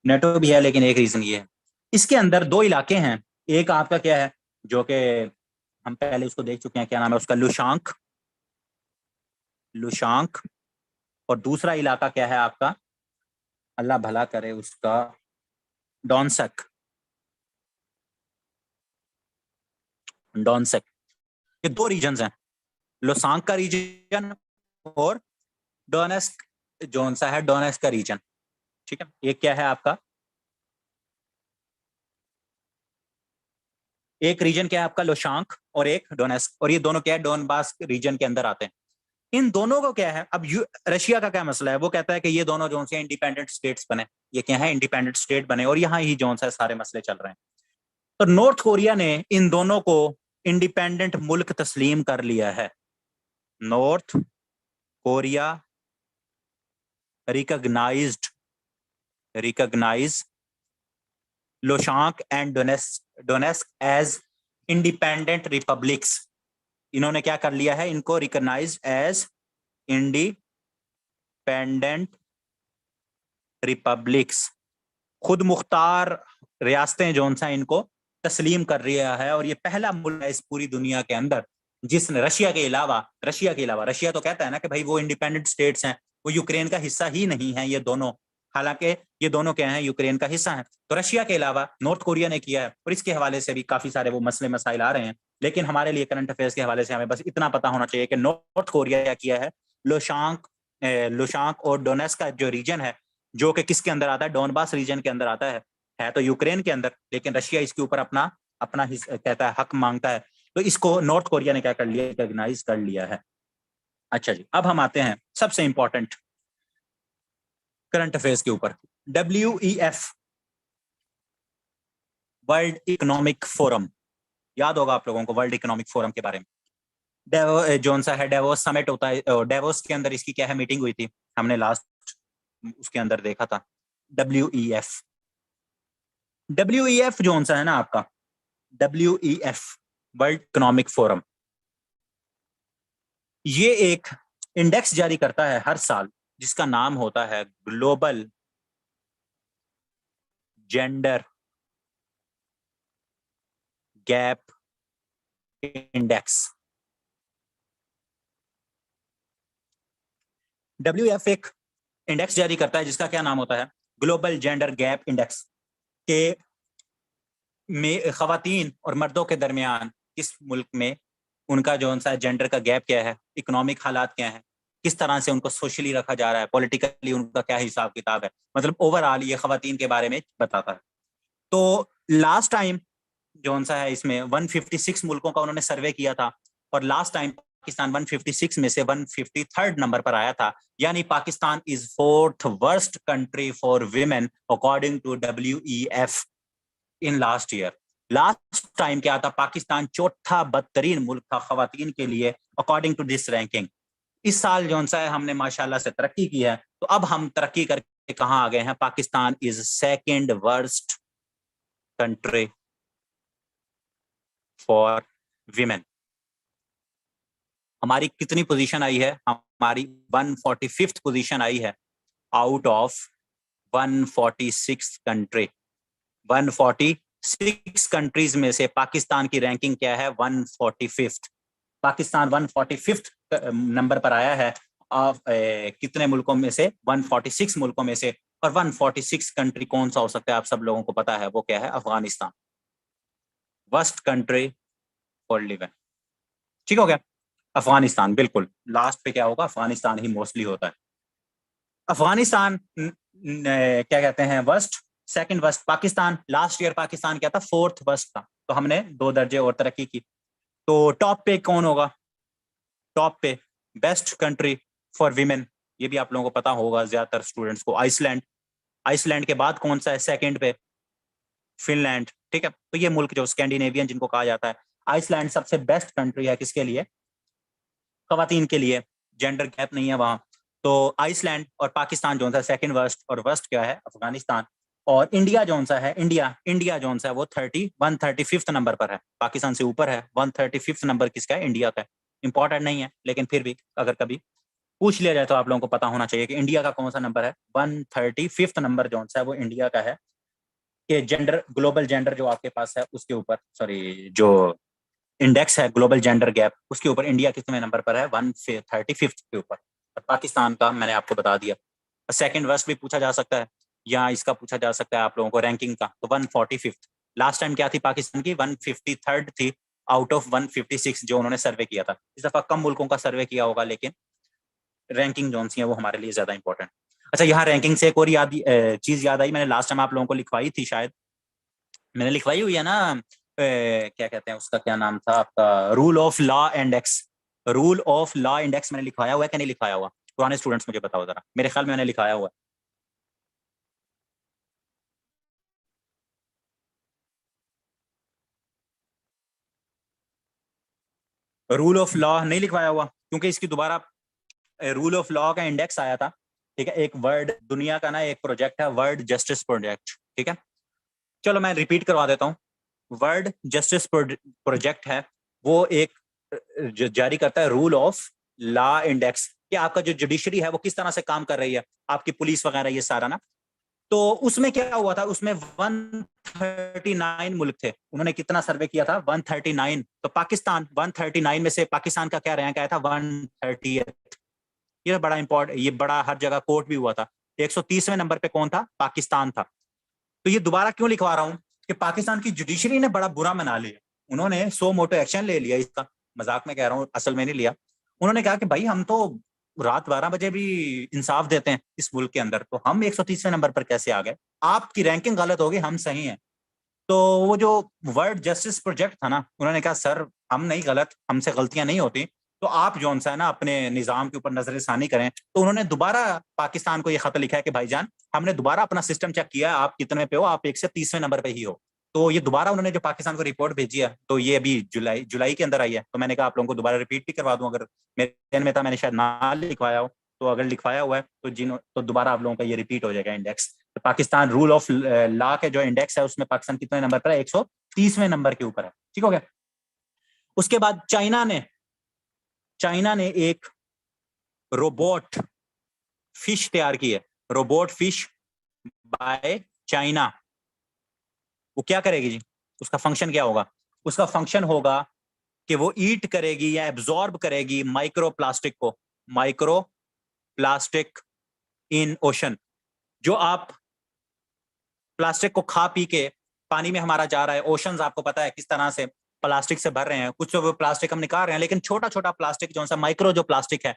नेटो भी है, लेकिन एक रीजन ये है। इसके अंदर दो इलाके हैं। एक आपका क्या है, जो कि हम पहले उसको देख चुके हैं, क्या नाम है उसका? लुशांक, लुशांक। और दूसरा इलाका क्या है आपका, अल्लाह भला करे उसका, डॉनसक, डॉनसक। ये दो रीजन हैं, लोसांक का रीजन और डोनेस्क, जोन सा है डोनेस्क का रीजन। ठीक है, एक क्या है आपका, एक रीजन क्या है आपका लोशांक और एक डोनेस्क, और ये दोनों क्या है? डोनबास रीजन के अंदर आते हैं। इन दोनों को क्या है अब, रशिया का क्या मसला है? वो कहता है कि ये दोनों जो से इंडिपेंडेंट स्टेट्स बने, ये क्या है? इंडिपेंडेंट स्टेट बने, और यहाँ ही जो सा सारे मसले चल रहे हैं। तो नॉर्थ कोरिया ने इन दोनों को इंडिपेंडेंट मुल्क तस्लीम कर लिया है। North Korea recognised, recognise Luhansk and Donetsk as independent republics. इन्होंने क्या कर लिया है? इनको रिकॉग्नाइज एज इंडिपेंडेंट रिपब्लिक्स, खुद मुख्तार रियासतें जो सा इनको तस्लीम कर रहा है। और ये पहला मुल्क है इस पूरी दुनिया के अंदर जिसने, रशिया के अलावा, रशिया के अलावा, रशिया तो कहता है ना कि भाई वो इंडिपेंडेंट स्टेट्स हैं, वो यूक्रेन का हिस्सा ही नहीं है ये दोनों, हालांकि ये दोनों क्या हैं? यूक्रेन का हिस्सा है। तो रशिया के अलावा नॉर्थ कोरिया ने किया है, और इसके हवाले से भी काफी सारे वो मसले मसाइल आ रहे हैं। लेकिन हमारे लिए करंट अफेयर्स के हवाले से हमें बस इतना पता होना चाहिए कि नॉर्थ कोरिया क्या किया है, लोशांक, लोशांक और डोनेस्क का जो रीजन है, जो कि किसके अंदर आता है? डोनबास रीजन के अंदर आता है तो यूक्रेन के अंदर, लेकिन रशिया इसके ऊपर अपना अपना कहता है, हक मांगता है। तो इसको नॉर्थ कोरिया ने क्या कर लिया? रिकॉग्नाइज कर लिया है। अच्छा जी, अब हम आते हैं सबसे इंपॉर्टेंट करंट अफेयर्स के ऊपर। WEF, वर्ल्ड इकोनॉमिक फोरम, याद होगा आप लोगों को वर्ल्ड इकोनॉमिक फोरम के बारे में। जोन सा है डेवोस समिट होता है, डेवोस के अंदर इसकी क्या है? मीटिंग हुई थी, हमने लास्ट उसके अंदर देखा था। WEF, WEF जोन सा है ना आपका, WEF वर्ल्ड इकोनॉमिक फोरम, ये एक इंडेक्स जारी करता है हर साल, जिसका नाम होता है global gender gap index. WEF एक इंडेक्स जारी करता है जिसका क्या नाम होता है? ग्लोबल जेंडर गैप इंडेक्स, के में खवातीन और मर्दों के दरमियान किस मुल्क में उनका जो सा जेंडर का गैप क्या है, इकोनॉमिक हालात क्या है, किस तरह से उनको सोशली रखा जा रहा है, पॉलिटिकली उनका क्या हिसाब किताब है, मतलब ओवरऑल ये खवातीन के बारे में बताता है। तो लास्ट टाइम जो सा है इसमें 156 मुल्कों का उन्होंने सर्वे किया था, और लास्ट टाइम पाकिस्तान 156 में से 153rd नंबर पर आया था। यानी Pakistan is 4th worst country for women according to WEF in last year. Last time क्या था? पाकिस्तान चौथा बदतरीन मुल्क था खवातीन के लिए अकॉर्डिंग टू दिस रैंकिंग। इस साल जो सा है हमने माशाल्लाह से तरक्की की है, तो अब हम तरक्की करके कहाँ आ गए हैं? Pakistan is 2nd worst country for women. हमारी कितनी पोजीशन आई है? हमारी 145th पोजीशन आई है आउट ऑफ 146 कंट्री। 146 कंट्रीज में से पाकिस्तान की रैंकिंग क्या है? 145th। पाकिस्तान 145th नंबर पर आया है कितने मुल्कों में से? 146 मुल्कों में से। और 146 कंट्री कौन सा हो सकता है? आप सब लोगों को पता है वो क्या है? Afghanistan, worst country for living. ठीक हो गया? अफगानिस्तान बिल्कुल लास्ट पे क्या होगा? अफगानिस्तान ही मोस्टली होता है। अफगानिस्तान क्या कहते हैं? Worst, 2nd worst. Pakistan last year Pakistan क्या था? 4th वर्स्ट था। तो हमने 2 दर्जे और तरक्की की। तो टॉप पे कौन होगा? टॉप पे बेस्ट कंट्री फॉर विमेन, ये भी आप लोगों को पता होगा ज्यादातर स्टूडेंट्स को, आइसलैंड। आइसलैंड के बाद कौन सा है 2nd पे? फिनलैंड। ठीक है, तो ये मुल्क जो स्कैंडिनेवियन जिनको कहा जाता है, आइसलैंड सबसे बेस्ट कंट्री है किसके लिए? खवातीन के लिए, जेंडर गैप नहीं है वहां। तो आइसलैंड और पाकिस्तान जो सा सेकंड वर्स्ट, और वर्स्ट क्या है? अफगानिस्तान। और इंडिया जो सा है, इंडिया जो सा है वो 135th नंबर पर है, पाकिस्तान से ऊपर है। 135th नंबर किसका है? इंडिया का है। इंपॉर्टेंट नहीं है, लेकिन फिर भी अगर कभी पूछ लिया जाए तो आप लोगों को पता होना चाहिए कि इंडिया का कौन सा नंबर है। 135th नंबर जो सा है वो इंडिया का है, कि जेंडर, ग्लोबल जेंडर जो आपके पास है उसके ऊपर, सॉरी, जो इंडेक्स है ग्लोबल जेंडर गैप, उसके ऊपर इंडिया कितने नंबर पर है? 135th के ऊपर। और पाकिस्तान का मैंने आपको बता दिया। सेकंड वर्स्ट भी पूछा जा सकता है, या इसका पूछा जा सकता है आप लोगों को रैंकिंग का, तो 145th। लास्ट टाइम क्या थी पाकिस्तान की? 153rd थी आउट ऑफ 156 जो उन्होंने सर्वे किया था। इस दफा कम मुल्कों का सर्वे किया होगा, लेकिन रैंकिंग जो सी है वो हमारे लिए ज्यादा इंपॉर्टेंट। अच्छा, यहाँ रैंकिंग से एक और चीज याद आई, मैंने लास्ट टाइम आप लोगों को लिखवाई थी शायद, मैंने लिखवाई हुई है ना, क्या कहते हैं उसका, क्या नाम था आपका? Rule of law index. Rule of law index मैंने लिखवाया हुआ है कि नहीं लिखवाया हुआ? पुराने स्टूडेंट्स मुझे बताओ जरा, मेरे ख्याल में मैंने लिखाया हुआ है। रूल ऑफ लॉ नहीं लिखवाया हुआ, क्योंकि इसकी दोबारा रूल ऑफ लॉ का इंडेक्स आया था। ठीक है, एक वर्ल्ड दुनिया का ना एक प्रोजेक्ट है, वर्ल्ड जस्टिस प्रोजेक्ट। ठीक है, चलो मैं रिपीट करवा देता हूँ। वर्ल्ड जस्टिस प्रोजेक्ट है, वो एक जारी करता है रूल ऑफ लॉ इंडेक्स, कि आपका जो जुडिशरी है वो किस तरह से काम कर रही है, आपकी पुलिस वगैरह ये सारा ना। तो उसमें क्या हुआ था, उसमें 139 मुल्क थे, उन्होंने कितना सर्वे किया था? 139। तो पाकिस्तान 139 में से पाकिस्तान का क्या रैंक आया था? 130। ये बड़ा इंपॉर्टेंट, ये बड़ा हर जगह कोर्ट भी हुआ था। 130वें नंबर पे कौन था? पाकिस्तान था। तो ये दोबारा क्यों लिखवा रहा हूं कि पाकिस्तान की जुडिशरी ने बड़ा बुरा मना लिया, उन्होंने सो मोटो एक्शन ले लिया इसका। मजाक में कह रहा हूँ, असल में नहीं लिया। उन्होंने कहा कि भाई हम तो रात 12 बजे भी इंसाफ देते हैं इस मुल्क के अंदर, तो हम 130वें नंबर पर कैसे आ गए? आपकी रैंकिंग गलत होगी, हम सही हैं। तो वो जो वर्ल्ड जस्टिस प्रोजेक्ट था ना, उन्होंने कहा सर हम नहीं गलत, हमसे गलतियां नहीं होती, तो आप जो सा है ना अपने निजाम के ऊपर नजरसानी करें। तो उन्होंने दोबारा पाकिस्तान को ये खत लिखा है कि भाईजान, हमने दोबारा अपना सिस्टम चेक किया, आप कितने पे हो? आप 130वें नंबर पे ही हो। तो ये दोबारा उन्होंने जो पाकिस्तान को रिपोर्ट भेजी है, तो ये अभी जुलाई जुलाई के अंदर आई है। तो मैंने कहा आप लोगों को दोबारा रिपीट भी करवा दूं, अगर मेरे ध्यान में था मैंने शायद ना लिखवाया हो, तो अगर लिखवाया हुआ है तो तो दोबारा आप लोगों का ये रिपीट हो जाएगा इंडेक्स। तो पाकिस्तान रूल ऑफ लॉ के जो इंडेक्स है उसमें पाकिस्तान कितने नंबर पर है? 130वें नंबर के ऊपर है। ठीक हो गया। उसके बाद चाइना ने एक रोबोट फिश तैयार की है, रोबोट फिश बाय चाइना। वो क्या करेगी जी? उसका फंक्शन क्या होगा? उसका फंक्शन होगा कि वो ईट करेगी या एब्जॉर्ब करेगी माइक्रो प्लास्टिक को, माइक्रो प्लास्टिक इन ओशन। जो आप प्लास्टिक को खा पी के पानी में हमारा जा रहा है, ओशंस आपको पता है किस तरह से प्लास्टिक से भर रहे हैं, कुछ तो वो प्लास्टिक हम निकाल रहे हैं, लेकिन छोटा छोटा प्लास्टिक जो सा माइक्रो जो प्लास्टिक है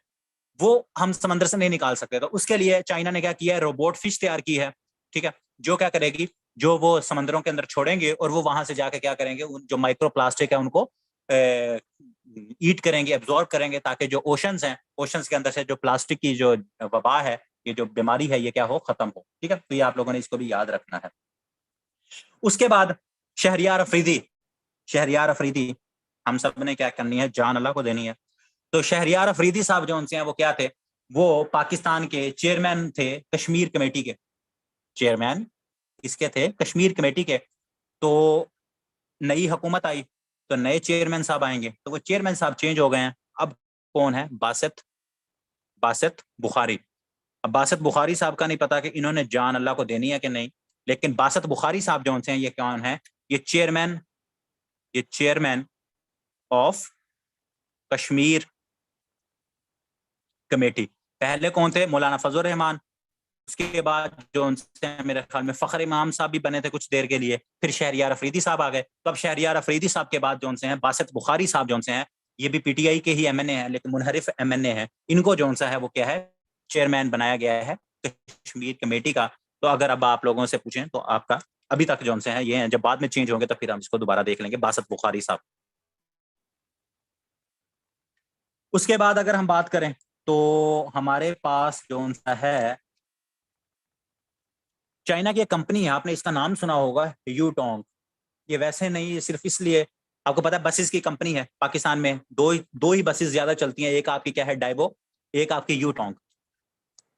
वो हम समंदर से नहीं निकाल सकते। तो उसके लिए चाइना ने क्या किया है? रोबोट फिश तैयार की है। ठीक है, जो क्या करेगी, जो वो समंदरों के अंदर छोड़ेंगे और वो वहां से जाके क्या करेंगे, उन जो माइक्रो प्लास्टिक है उनको ईट करेंगे, एब्जॉर्ब करेंगे, ताकि जो ओशंस हैं, ओशंस के अंदर से जो प्लास्टिक की जो वबा है, ये जो बीमारी है, ये क्या हो, खत्म हो। ठीक है, तो ये आप लोगों ने इसको भी याद रखना है। उसके बाद शहरियार अफरीदी, शहरियार अफरीदी हम सब ने क्या करनी है? जान अल्लाह को देनी है। तो शहरियार अफरीदी साहब जो उनसे हैं वो क्या थे? वो पाकिस्तान के चेयरमैन थे कश्मीर कमेटी के। चेयरमैन इसके थे? कश्मीर कमेटी के। तो नई हुकूमत आई, तो नए चेयरमैन साहब आएंगे, तो वो चेयरमैन साहब चेंज हो गए हैं। अब कौन है? बासित, बासित बुखारी। अब बासित बुखारी साहब का नहीं पता कि इन्होंने जान अल्लाह को देनी है कि नहीं, लेकिन बासित बुखारी साहब जो हैं ये कौन है? ये चेयरमैन, ये चेयरमैन ऑफ कश्मीर कमेटी। पहले कौन थे? मौलाना फजल रहमान। उसके बाद जो उनसे मेरे ख्याल में फखर इमाम साहब भी बने थे कुछ देर के लिए, फिर शहरियार अफरीदी साहब आ गए। तो अब शहरियार अफरीदी साहब के बाद जो उनसे हैं बासित बुखारी साहब जो उनसे हैं, ये भी पीटीआई के ही एमएनए हैं, लेकिन मुनहरिफ एमएनए हैं। इनको जो उनसा है वो क्या है? चेयरमैन बनाया गया है कश्मीर कमेटी का। तो अगर अब आप लोगों से पूछें तो आपका अभी तक जो उनसे हैं ये हैं, जब बाद में चेंज होंगे तो फिर हम इसको दोबारा देख लेंगे, बासित बुखारी साहब। उसके बाद अगर हम बात करें तो हमारे पास जो उनसा है, चाइना की एक कंपनी है, आपने इसका नाम सुना होगा, यूटोंग। ये वैसे नहीं, ये सिर्फ इसलिए आपको पता है बसेस की कंपनी है पाकिस्तान में, दो ही बसेस ज्यादा चलती हैं, एक आपकी क्या है डाइवो, एक आपकी यूटोंग।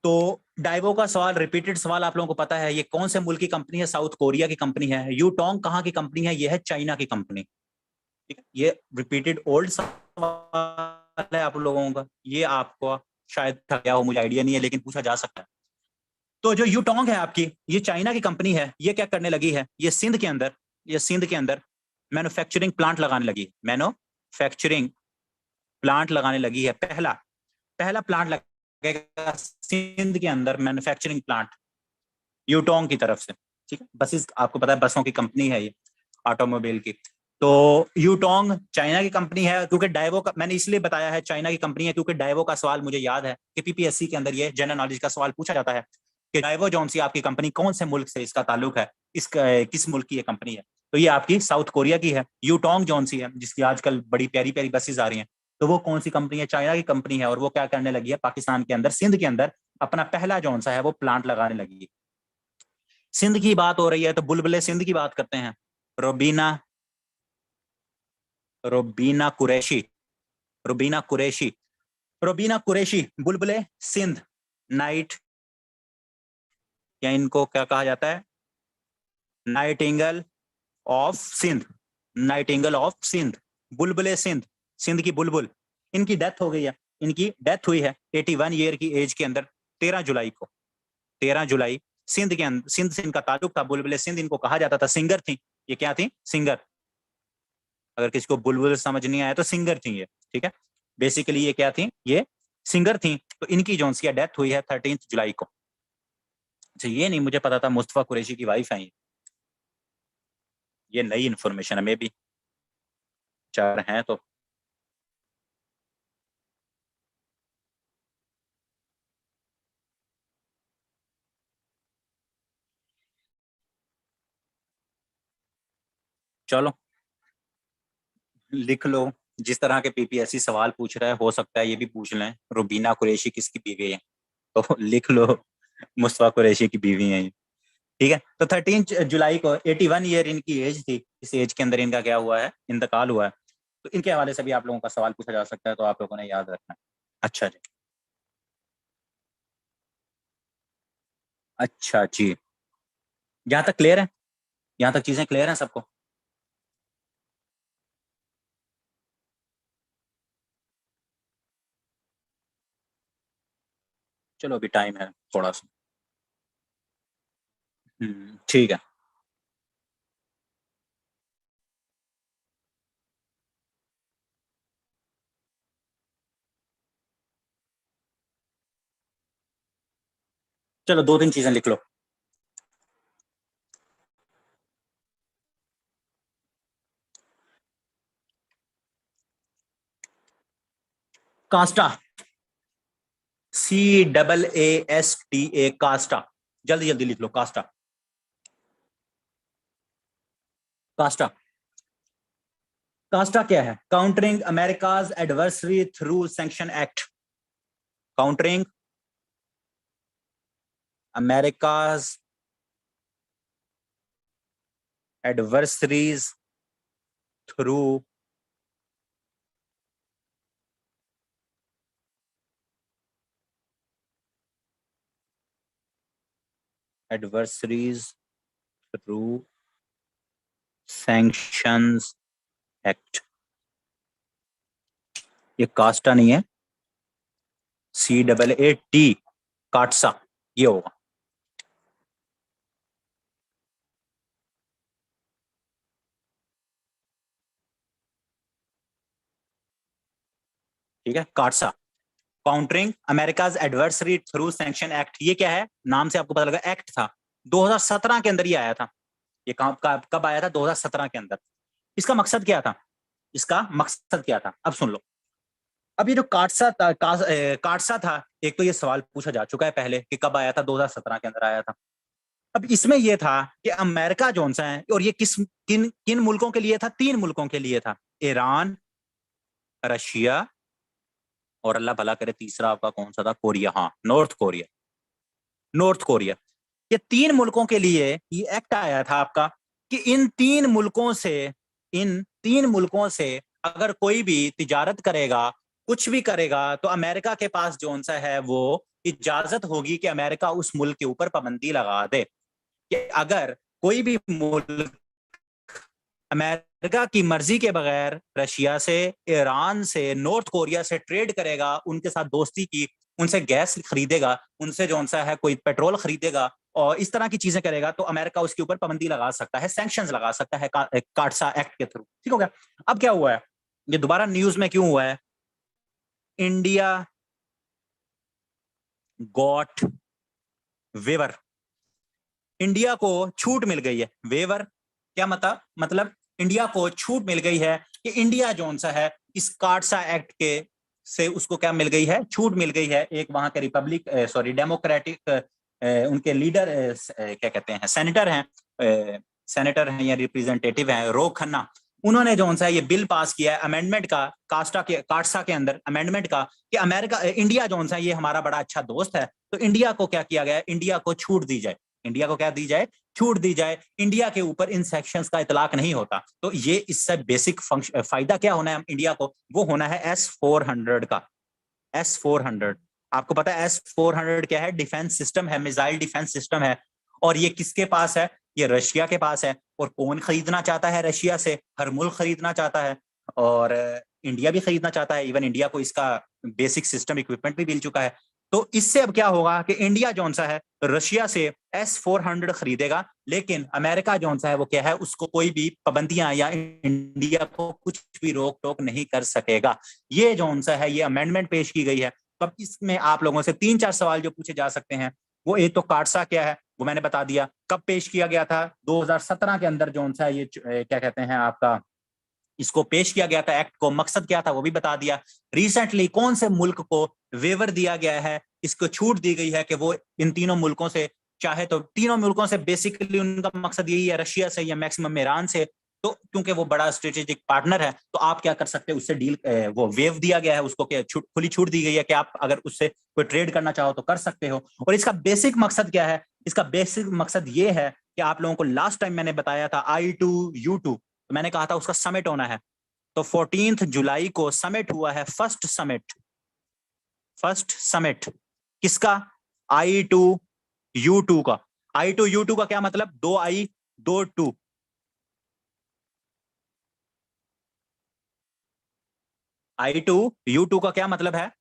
तो डाइवो का सवाल, रिपीटेड सवाल आप लोगों को पता है, ये कौन से मुल्क की कंपनी है? साउथ कोरिया की कंपनी है। यूटोंग कहाँ की कंपनी है? ये है चाइना की कंपनी। ठीक है, ये रिपीटेड ओल्ड सवाल है आप लोगों का, ये आपको शायद था क्या हो, मुझे आइडिया नहीं है, लेकिन पूछा जा सकता है। तो जो यूटोंग है आपकी, ये चाइना की कंपनी है। ये क्या करने लगी है? ये सिंध के अंदर मैन्युफैक्चरिंग प्लांट लगाने लगी, मैन्युफैक्चरिंग प्लांट लगाने लगी है। पहला पहला प्लांट लगेगा सिंध के अंदर, मैन्युफैक्चरिंग प्लांट यूटोंग की तरफ से। ठीक है, बसेस आपको पता है बसों की कंपनी है ये, ऑटोमोबाइल की। तो यूटोंग चाइना की कंपनी है, क्योंकि डाइवो का मैंने इसलिए बताया है चाइना की कंपनी है, क्योंकि डाइवो का सवाल मुझे याद है कि पीपीएससी के अंदर ये जनरल नॉलेज का सवाल पूछा जाता है कि डाइवो जौन सी आपकी कंपनी, कौन से मुल्क से इसका ताल्लुक है, किस मुल्क की ये कंपनी है? तो ये आपकी साउथ कोरिया की है। यूटोंग जौन सी है, जिसकी आजकल बड़ी प्यारी प्यारी बसेस आ रही हैं, तो वो कौन सी कंपनी है? चाइना की कंपनी है। और वो क्या करने लगी है? पाकिस्तान के अंदर, सिंध के अंदर अपना पहला जौन सा है वो प्लांट लगाने लगी है। सिंध की बात हो रही है तो बुलबुले सिंध की बात करते हैं। रोबीना रोबीना कुरैशी रोबीना कुरैशी रोबीना कुरैशी, बुलबुले सिंध, नाइट, या इनको क्या कहा जाता है? Nightingale of Sindh, nightingale of Sindh, बुलबुले सिंध, सिंध की बुलबुल। इनकी डेथ हो गई है, इनकी डेथ हुई है 81 ईयर की एज के अंदर, 13 जुलाई को। 13 जुलाई, सिंध के अंदर, सिंध से इनका ताल्लुक था। बुलबुले सिंध इनको कहा जाता था। सिंगर थी ये, क्या थी? सिंगर। अगर किसी को बुलबुल समझ नहीं आया तो सिंगर थी ये। ठीक है, बेसिकली ये क्या थी? ये सिंगर थी। तो इनकी जो डेथ हुई है 13 जुलाई को। अच्छा, ये नहीं मुझे पता था मुस्तफा कुरैशी की वाइफ है ये नई इन्फॉर्मेशन है, मे बी चार हैं तो। चलो लिख लो, जिस तरह के पीपीएससी सवाल पूछ रहा है हो सकता है ये भी पूछ लें, रुबीना कुरैशी किसकी बीवी है? तो लिख लो, मुस्तफा कुरैशी की बीवी है ये। ठीक है, तो 13 जुलाई को 81 ईयर इनकी एज थी। इस एज के अंदर इनका क्या हुआ है? इंतकाल हुआ है। तो इनके हवाले से भी आप लोगों का सवाल पूछा जा सकता है, तो आप लोगों ने याद रखना है। अच्छा जी। अच्छा जी, यहाँ तक क्लियर है? यहाँ तक चीजें क्लियर हैं सबको? चलो अभी टाइम है थोड़ा सा। ठीक है। चलो दो तीन चीजें लिख लो। Costa, CAASTA, Costa. जल्दी जल्दी लिख लो, कास्टा। कास्टा, कास्टा क्या है? Countering America's adversary through sanction act. Countering America's adversaries through adversaries through sanctions act. ये कास्टा नहीं है, CAAT, काटसा, ये होगा। ठीक है, CAATSA, countering America's adversary through sanction act. ये क्या है? नाम से आपको पता लगा, एक्ट था। 2017 के अंदर ये आया था। ये कब आया था? 2017 के अंदर। इसका मकसद क्या था? इसका मकसद क्या था, अब सुन लो। अब ये जो काटसा था, एक तो ये सवाल पूछा जा चुका है पहले कि कब आया था, 2017 के अंदर आया था। अब इसमें यह था कि अमेरिका जोन सा है, और ये किन किन मुल्कों के लिए था? 3 मुल्कों के लिए था, ईरान, रशिया, और अल्लाह भला करे तीसरा आपका कौन सा था? कोरिया, हाँ, नॉर्थ कोरिया। नॉर्थ कोरिया, ये 3 मुल्कों के लिए ये एक्ट आया था आपका, कि इन 3 मुल्कों से इन 3 मुल्कों से अगर कोई भी तिजारत करेगा, कुछ भी करेगा, तो अमेरिका के पास जो सा है वो इजाजत होगी कि अमेरिका उस मुल्क के ऊपर पाबंदी लगा दे कि अगर कोई भी मुल्क अमेरिका की मर्जी के बगैर रशिया से, ईरान से, नॉर्थ कोरिया से ट्रेड करेगा, उनके साथ दोस्ती की, उनसे गैस खरीदेगा, उनसे जो सा है कोई पेट्रोल खरीदेगा और इस तरह की चीजें करेगा, तो अमेरिका उसके ऊपर पाबंदी लगा सकता है, सैंक्शंस लगा सकता है काटसा एक्ट के थ्रू। ठीक हो गया। अब क्या हुआ है, ये दोबारा न्यूज में क्यों हुआ है? इंडिया गॉट वेवर, इंडिया को छूट मिल गई है। वेवर क्या मतलब इंडिया को छूट मिल गई है कि इंडिया जोन सा है इस काटसा एक्ट के से उसको क्या मिल गई है, छूट मिल गई है। एक वहां के रिपब्लिक सॉरी डेमोक्रेटिक उनके लीडर क्या कहते हैं, सेनेटर हैं या रिप्रेजेंटेटिव हैं, रो खन्ना, उन्होंने जो सा ये बिल पास किया है अमेंडमेंट का, काटसा के अंदर अमेंडमेंट का, कि अमेरिका इंडिया जो सा ये हमारा बड़ा अच्छा दोस्त है, तो इंडिया को क्या किया गया, इंडिया को छूट दी जाए, इंडिया को क्या दी जाए, छूट दी जाए, इंडिया के ऊपर इन सेक्शंस का इतलाक नहीं होता। तो ये इससे बेसिक फायदा क्या होना है इंडिया को, वो होना है S-400 का। S-400 आपको पता है S-400 क्या है? डिफेंस सिस्टम है, मिसाइल डिफेंस सिस्टम है। और ये किसके पास है? ये रशिया के पास है। और कौन खरीदना चाहता है रशिया से? हर मुल्क खरीदना चाहता है और इंडिया भी खरीदना चाहता है। इवन इंडिया को इसका बेसिक सिस्टम इक्विपमेंट भी मिल चुका है। तो इससे अब क्या होगा कि इंडिया जौन सा है रशिया से S-400 खरीदेगा, लेकिन अमेरिका जौन सा है वो क्या है, उसको कोई भी पाबंदियां या इंडिया को कुछ भी रोक टोक नहीं कर सकेगा। ये जौन सा है ये अमेंडमेंट पेश की गई है। तो अब इसमें आप लोगों से 3-4 सवाल जो पूछे जा सकते हैं, वो एक तो काटसा क्या है वो मैंने बता दिया, कब पेश किया गया था, 2017 के अंदर जौन सा ये क्या कहते हैं आपका, इसको पेश किया गया था, एक्ट को मकसद क्या था वो भी बता दिया। रिसेंटली कौन से मुल्क को वेवर दिया गया है, इसको छूट दी गई है कि वो इन तीनों मुल्कों से, चाहे तो तीनों मुल्कों से, बेसिकली उनका मकसद यही है, रशिया से या मैक्सिमम ईरान से, तो क्योंकि वो बड़ा स्ट्रेटेजिक पार्टनर है, तो आप क्या कर सकते हैं उससे डील, वो वेव दिया गया है उसको, क्या खुली छूट दी गई है कि आप अगर उससे कोई ट्रेड करना चाहो तो कर सकते हो। और इसका बेसिक मकसद क्या है? इसका बेसिक मकसद ये है कि आप लोगों को लास्ट टाइम मैंने बताया था I-2U2, तो मैंने कहा था उसका समिट होना है। तो 14 जुलाई को समिट हुआ है, फर्स्ट समिट किसका? I-2U2 का। I-2U2 का क्या मतलब? 2 I 2 I-2U2 का क्या मतलब है?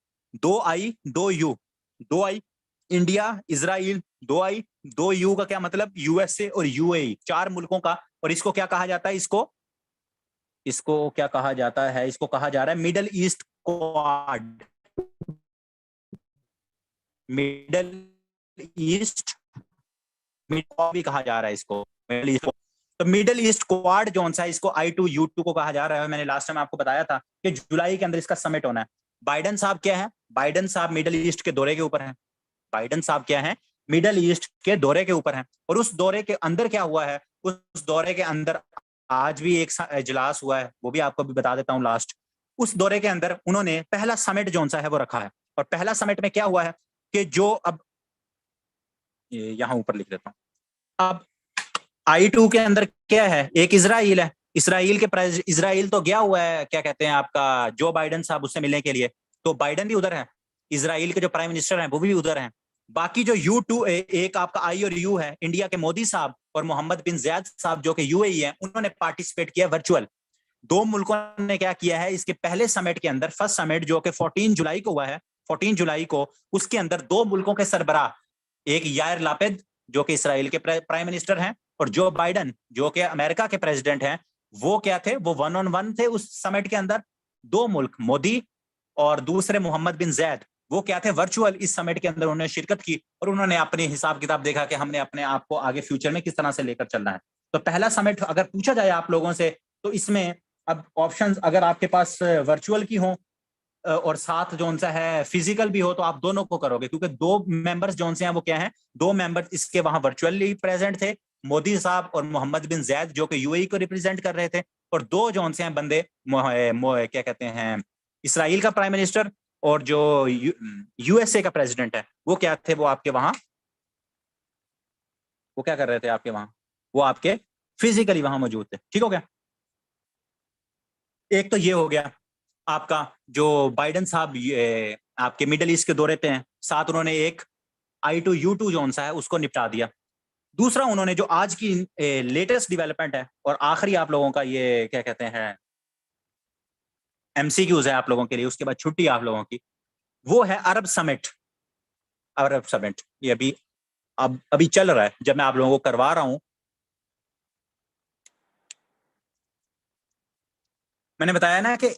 2 I 2 U, 2 I India Israel, 2 I 2 U का क्या मतलब? USA और UAE, 4 मुल्कों का। और इसको क्या कहा जाता है? इसको क्या कहा जाता है? इसको कहा जा रहा है middle east quad, middle east भी कहा जा रहा है इसको, मिडल ईस्ट। तो मिडल ईस्ट क्वाड जो सा इसको I-2U2 को कहा जा रहा है। मैंने लास्ट टाइम आपको बताया था कि जुलाई के अंदर इसका समिट होना है। बाइडन साहब क्या है? बाइडन साहब मिडल ईस्ट के दौरे के ऊपर हैं। बाइडन साहब क्या है? मिडल ईस्ट के दौरे के ऊपर हैं। और उस दौरे के अंदर क्या हुआ है? उस दौरे के अंदर आज भी एक इजलास हुआ है, वो भी आपको भी बता देता हूँ लास्ट। उस दौरे के अंदर उन्होंने पहला समिट जो सा है वो रखा है। और पहला समिट में क्या हुआ है कि जो अब यहां ऊपर लिख देता हूं। अब I-2 के अंदर क्या है? एक इजराइल है। इजराइल तो गया हुआ है, क्या कहते हैं आपका, जो बाइडन साहब उससे मिलने के लिए, तो बाइडन भी उधर है। इजराइल के जो प्राइम मिनिस्टर हैं वो भी उधर हैं। बाकी जो U2 एक आपका I और U है, इंडिया के मोदी साहब और मोहम्मद बिन जायद साहब जो कि UAE है, उन्होंने पार्टिसिपेट किया वर्चुअल। 2 मुल्कों ने क्या किया है इसके पहले समिट के अंदर, फर्स्ट समिट जो कि 14 जुलाई को हुआ है, 14 जुलाई को, उसके अंदर 2 मुल्कों के सरबराह, एक यायर लापिद जो कि इसराइल के प्राइम मिनिस्टर हैं, और जो बाइडन जो कि अमेरिका के प्रेसिडेंट हैं, वो क्या थे? वो 1-on-1 थे उस समिट के अंदर। 2 मुल्क, मोदी और दूसरे मोहम्मद बिन जैद, वो क्या थे? वर्चुअल इस समिट के अंदर उन्होंने शिरकत की और उन्होंने अपने हिसाब किताब देखा कि हमने अपने आप को आगे फ्यूचर में किस तरह से लेकर चलना है। तो पहला समिट अगर पूछा जाए आप लोगों से, तो इसमें अब ऑप्शंस अगर आपके पास वर्चुअल की हो और साथ जो सा है फिजिकल भी हो, तो आप दोनों को करोगे, क्योंकि 2 मेंबर्स जो से हैं वो क्या हैं? 2 मेंबर्स इसके वहां वर्चुअली प्रेजेंट थे, मोदी साहब और मोहम्मद बिन जैद जो कि UAE को रिप्रेजेंट कर रहे थे। और 2 जो से हैं बंदे, क्या कहते हैं, इसराइल का प्राइम मिनिस्टर और जो USA का प्रेसिडेंट है, वो क्या थे? वो आपके वहां, वो क्या कर रहे थे आपके वहां? वो आपके फिजिकली वहां मौजूद थे। ठीक हो गया? एक तो ये हो गया आपका, जो बाइडन साहब ये आपके मिडिल ईस्ट के दौरे पे हैं, साथ उन्होंने एक I2U2 जो सा है उसको निपटा दिया। दूसरा उन्होंने जो आज की लेटेस्ट डेवलपमेंट है और आखिरी आप लोगों का ये क्या कहते हैं MCQs है आप लोगों के लिए, उसके बाद छुट्टी आप लोगों की, वो है अरब समिट। अरब समिट ये अभी चल रहा है, जब मैं आप लोगों को करवा रहा हूं। मैंने बताया ना कि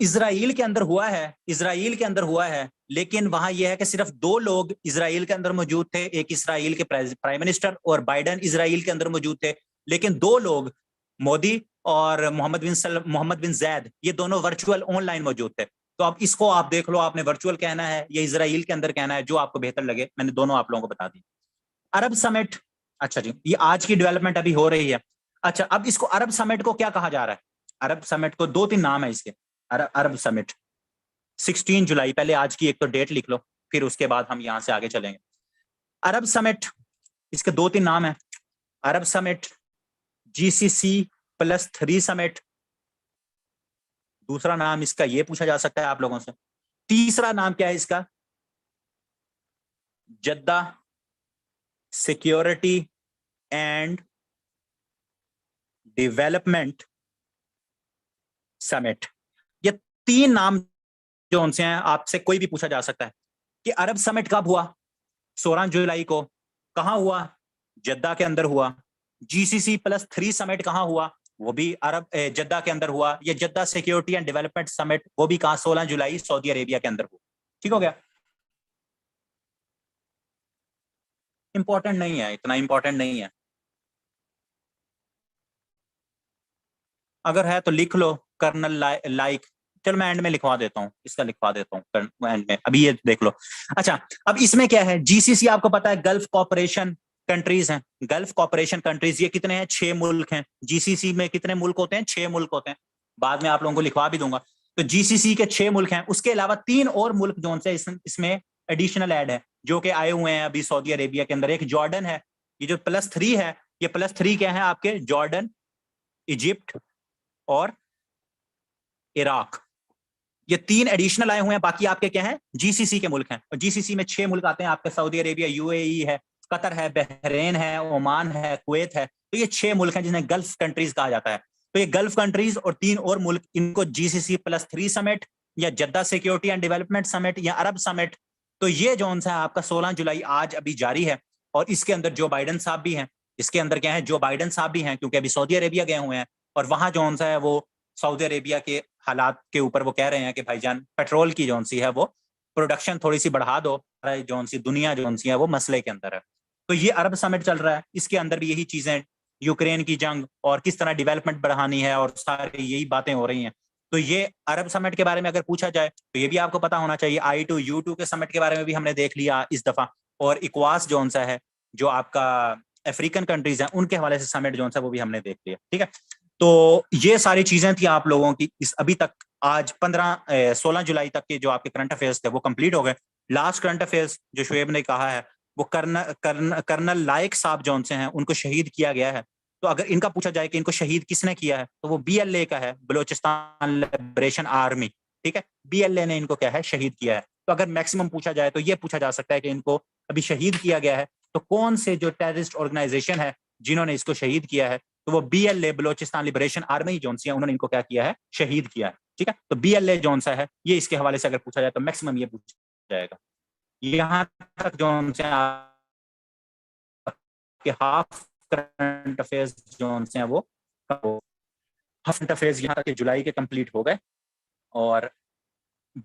इसराइल के अंदर हुआ है, इसराइल के अंदर हुआ है, लेकिन वहां यह है कि सिर्फ दो लोग इसराइल के अंदर मौजूद थे, एक इसराइल के प्राइम मिनिस्टर और बाइडन इसराइल के अंदर मौजूद थे, लेकिन दो लोग, मोदी और मोहम्मद बिन जैद, ये दोनों वर्चुअल ऑनलाइन मौजूद थे। तो अब इसको आप देख लो, आपने वर्चुअल कहना है या इसराइल के अंदर कहना है, जो आपको बेहतर लगे। मैंने दोनों आप लोगों को बता दी। अरब समिट, अच्छा जी, ये आज की डेवलपमेंट अभी हो रही है। अच्छा, अब इसको अरब समिट को क्या कहा जा रहा है? अरब समिट को दो तीन नाम है इसके। अरब समिट 16 जुलाई, पहले आज की एक तो डेट लिख लो, फिर उसके बाद हम यहां से आगे चलेंगे। अरब समिट, इसके दो तीन नाम है। अरब समिट, GCC+3 समिट, दूसरा नाम इसका ये पूछा जा सकता है आप लोगों से। तीसरा नाम क्या है इसका? Jeddah security and development summit. ये तीन नाम जो उनसे हैं, आपसे कोई भी पूछा जा सकता है कि अरब समिट कब हुआ? 16 जुलाई को। कहां हुआ? जद्दा के अंदर हुआ। GCC+3 समिट कहां हुआ? वो भी जद्दा के अंदर हुआ। ये Jeddah security and development summit, वो भी कहां? 16 जुलाई, सऊदी अरेबिया के अंदर हुआ। ठीक हो गया? इंपॉर्टेंट नहीं है, इतना इंपॉर्टेंट नहीं है। अगर है तो लिख लो, कर्नल लाइक। चलो मैं एंड में लिखवा देता हूँ, इसका लिखवा देता हूँ एंड में, अभी ये देख लो। अच्छा, अब इसमें क्या है? GCC आपको पता है गल्फ कॉपरेशन कंट्रीज हैं। गल्फ कॉपरेशन कंट्रीज ये कितने हैं? 6 मुल्क हैं। GCC में कितने मुल्क होते हैं? 6 मुल्क होते हैं। बाद में आप लोगों को लिखवा भी दूंगा। तो GCC के 6 मुल्क हैं, उसके अलावा 3 और मुल्क जो से इसमें एडिशनल ऐड है, जो कि आए हुए हैं अभी सऊदी अरेबिया के अंदर। एक जॉर्डन है, ये जो +3 है, ये +3 क्या है आपके? जॉर्डन, इजिप्ट और इराक। ये 3 एडिशनल आए हुए हैं। बाकी आपके क्या हैं? GCC के मुल्क हैं। और GCC में 6 मुल्क आते हैं आपके, सऊदी अरेबिया, UAE है, कतर है, बहरेन है, ओमान है, कुवैत है। तो ये 6 मुल्क हैं जिन्हें गल्फ कंट्रीज कहा जाता है। तो ये गल्फ कंट्रीज और 3 और मुल्क, इनको GCC+3 समिट या Jeddah security and development summit या अरब समिट। तो ये जो है आपका 16 जुलाई आज अभी जारी है। और इसके अंदर जो बाइडन साहब भी हैं। इसके अंदर क्या है? जो बाइडन साहब भी हैं, क्योंकि अभी सऊदी अरेबिया गए हुए हैं, और वहां जो है वो सऊदी अरेबिया के हालात के ऊपर वो कह रहे हैं कि भाईजान, पेट्रोल की जो सी है वो प्रोडक्शन थोड़ी सी बढ़ा दो, जो सी दुनिया जो सी है वो मसले के अंदर है। तो ये अरब समिट चल रहा है, इसके अंदर भी यही चीजें, यूक्रेन की जंग और किस तरह डेवलपमेंट बढ़ानी है, और सारी यही बातें हो रही हैं। तो ये अरब समिट के बारे में अगर पूछा जाए तो ये भी आपको पता होना चाहिए। I2U2 के समिट के बारे में भी हमने देख लिया इस दफा। और इक्वास जो सा है, जो आपका अफ्रीकन कंट्रीज हैं, उनके हवाले से समिट जो है वो भी हमने देख लिया। ठीक है, तो ये सारी चीजें थी आप लोगों की इस अभी तक। आज 16 जुलाई तक के जो आपके करंट अफेयर्स थे वो कंप्लीट हो गए। लास्ट करंट अफेयर्स जो शुएब ने कहा है, वो कर्नल लायक साहब जौन से हैं, उनको शहीद किया गया है। तो अगर इनका पूछा जाए कि इनको शहीद किसने किया है, तो वो BLA का है, बलोचिस्तान लिबरेशन आर्मी। ठीक है, BLA ने इनको क्या है? शहीद किया है। तो अगर मैक्सिमम पूछा जाए तो ये पूछा जा सकता है कि इनको अभी शहीद किया गया है, तो कौन से जो टेररिस्ट ऑर्गेनाइजेशन है जिन्होंने इसको शहीद किया है? तो वो BLA, बलोचिस्तान लिबरेशन आर्मी जोन सी है, उन्होंने इनको क्या किया है? शहीद किया है। ठीक है, तो BLA जोन सा है, ये इसके हवाले से अगर पूछा जाए तो मैक्सिमम ये पूछा जाएगा। यहां तक जोन से आपके हाफ करंट अफेयर्स जोन से हैं वो हाफ करंट अफेयर्स यहाँ तक जुलाई के कंप्लीट हो गए। और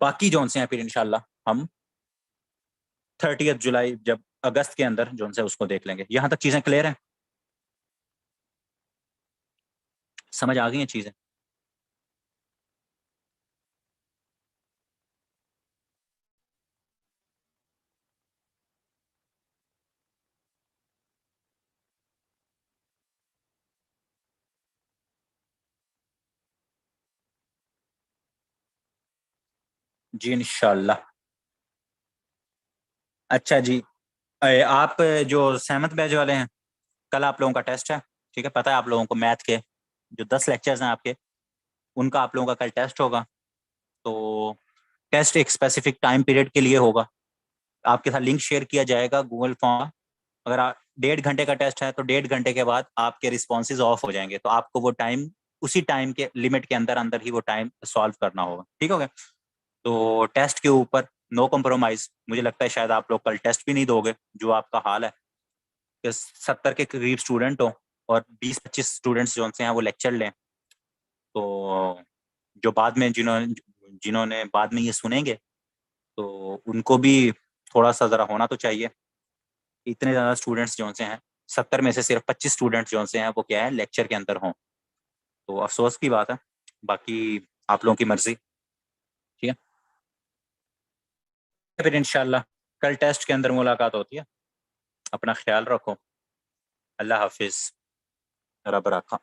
बाकी जोन से हैं फिर इंशाल्लाह हम 30 जुलाई, जब अगस्त के अंदर जोन से उसको देख लेंगे। यहां तक चीजें क्लियर हैं? समझ आ गई हैं चीजें? जी इंशाल्लाह। अच्छा जी, आप जो सहमत बैच वाले हैं, कल आप लोगों का टेस्ट है। ठीक है, पता है आप लोगों को मैथ के जो 10 लेक्चर्स हैं आपके, उनका आप लोगों का कल टेस्ट होगा। तो टेस्ट एक स्पेसिफिक टाइम पीरियड के लिए होगा। आपके साथ लिंक शेयर किया जाएगा गूगल फॉर्म। अगर आप 1.5 घंटे का टेस्ट है तो 1.5 घंटे के बाद आपके रिस्पॉन्सेज ऑफ हो जाएंगे, तो आपको वो टाइम, उसी टाइम के लिमिट के अंदर अंदर ही वो टाइम सॉल्व करना होगा। ठीक हो गया? तो टेस्ट के ऊपर नो कॉम्प्रोमाइज। मुझे लगता है शायद आप लोग कल टेस्ट भी नहीं दोगे, जो आपका हाल है कि 70 के करीब स्टूडेंट हो और 20-25 स्टूडेंट्स जो से हैं वो लेक्चर लें। तो जो बाद में जिन्होंने जिन्होंने बाद में ये सुनेंगे, तो उनको भी थोड़ा सा ज़रा होना तो चाहिए। इतने ज़्यादा स्टूडेंट्स जो से हैं, 70 में से सिर्फ 25 स्टूडेंट्स जो से हैं वो क्या है, लेक्चर के अंदर हों। तो अफसोस की बात है, बाकी आप लोगों की मर्जी। ठीक है, फिर इंशाल्लाह कल टेस्ट के अंदर मुलाकात होती है। अपना ख्याल रखो। अल्लाह हाफिज़। रब रखा।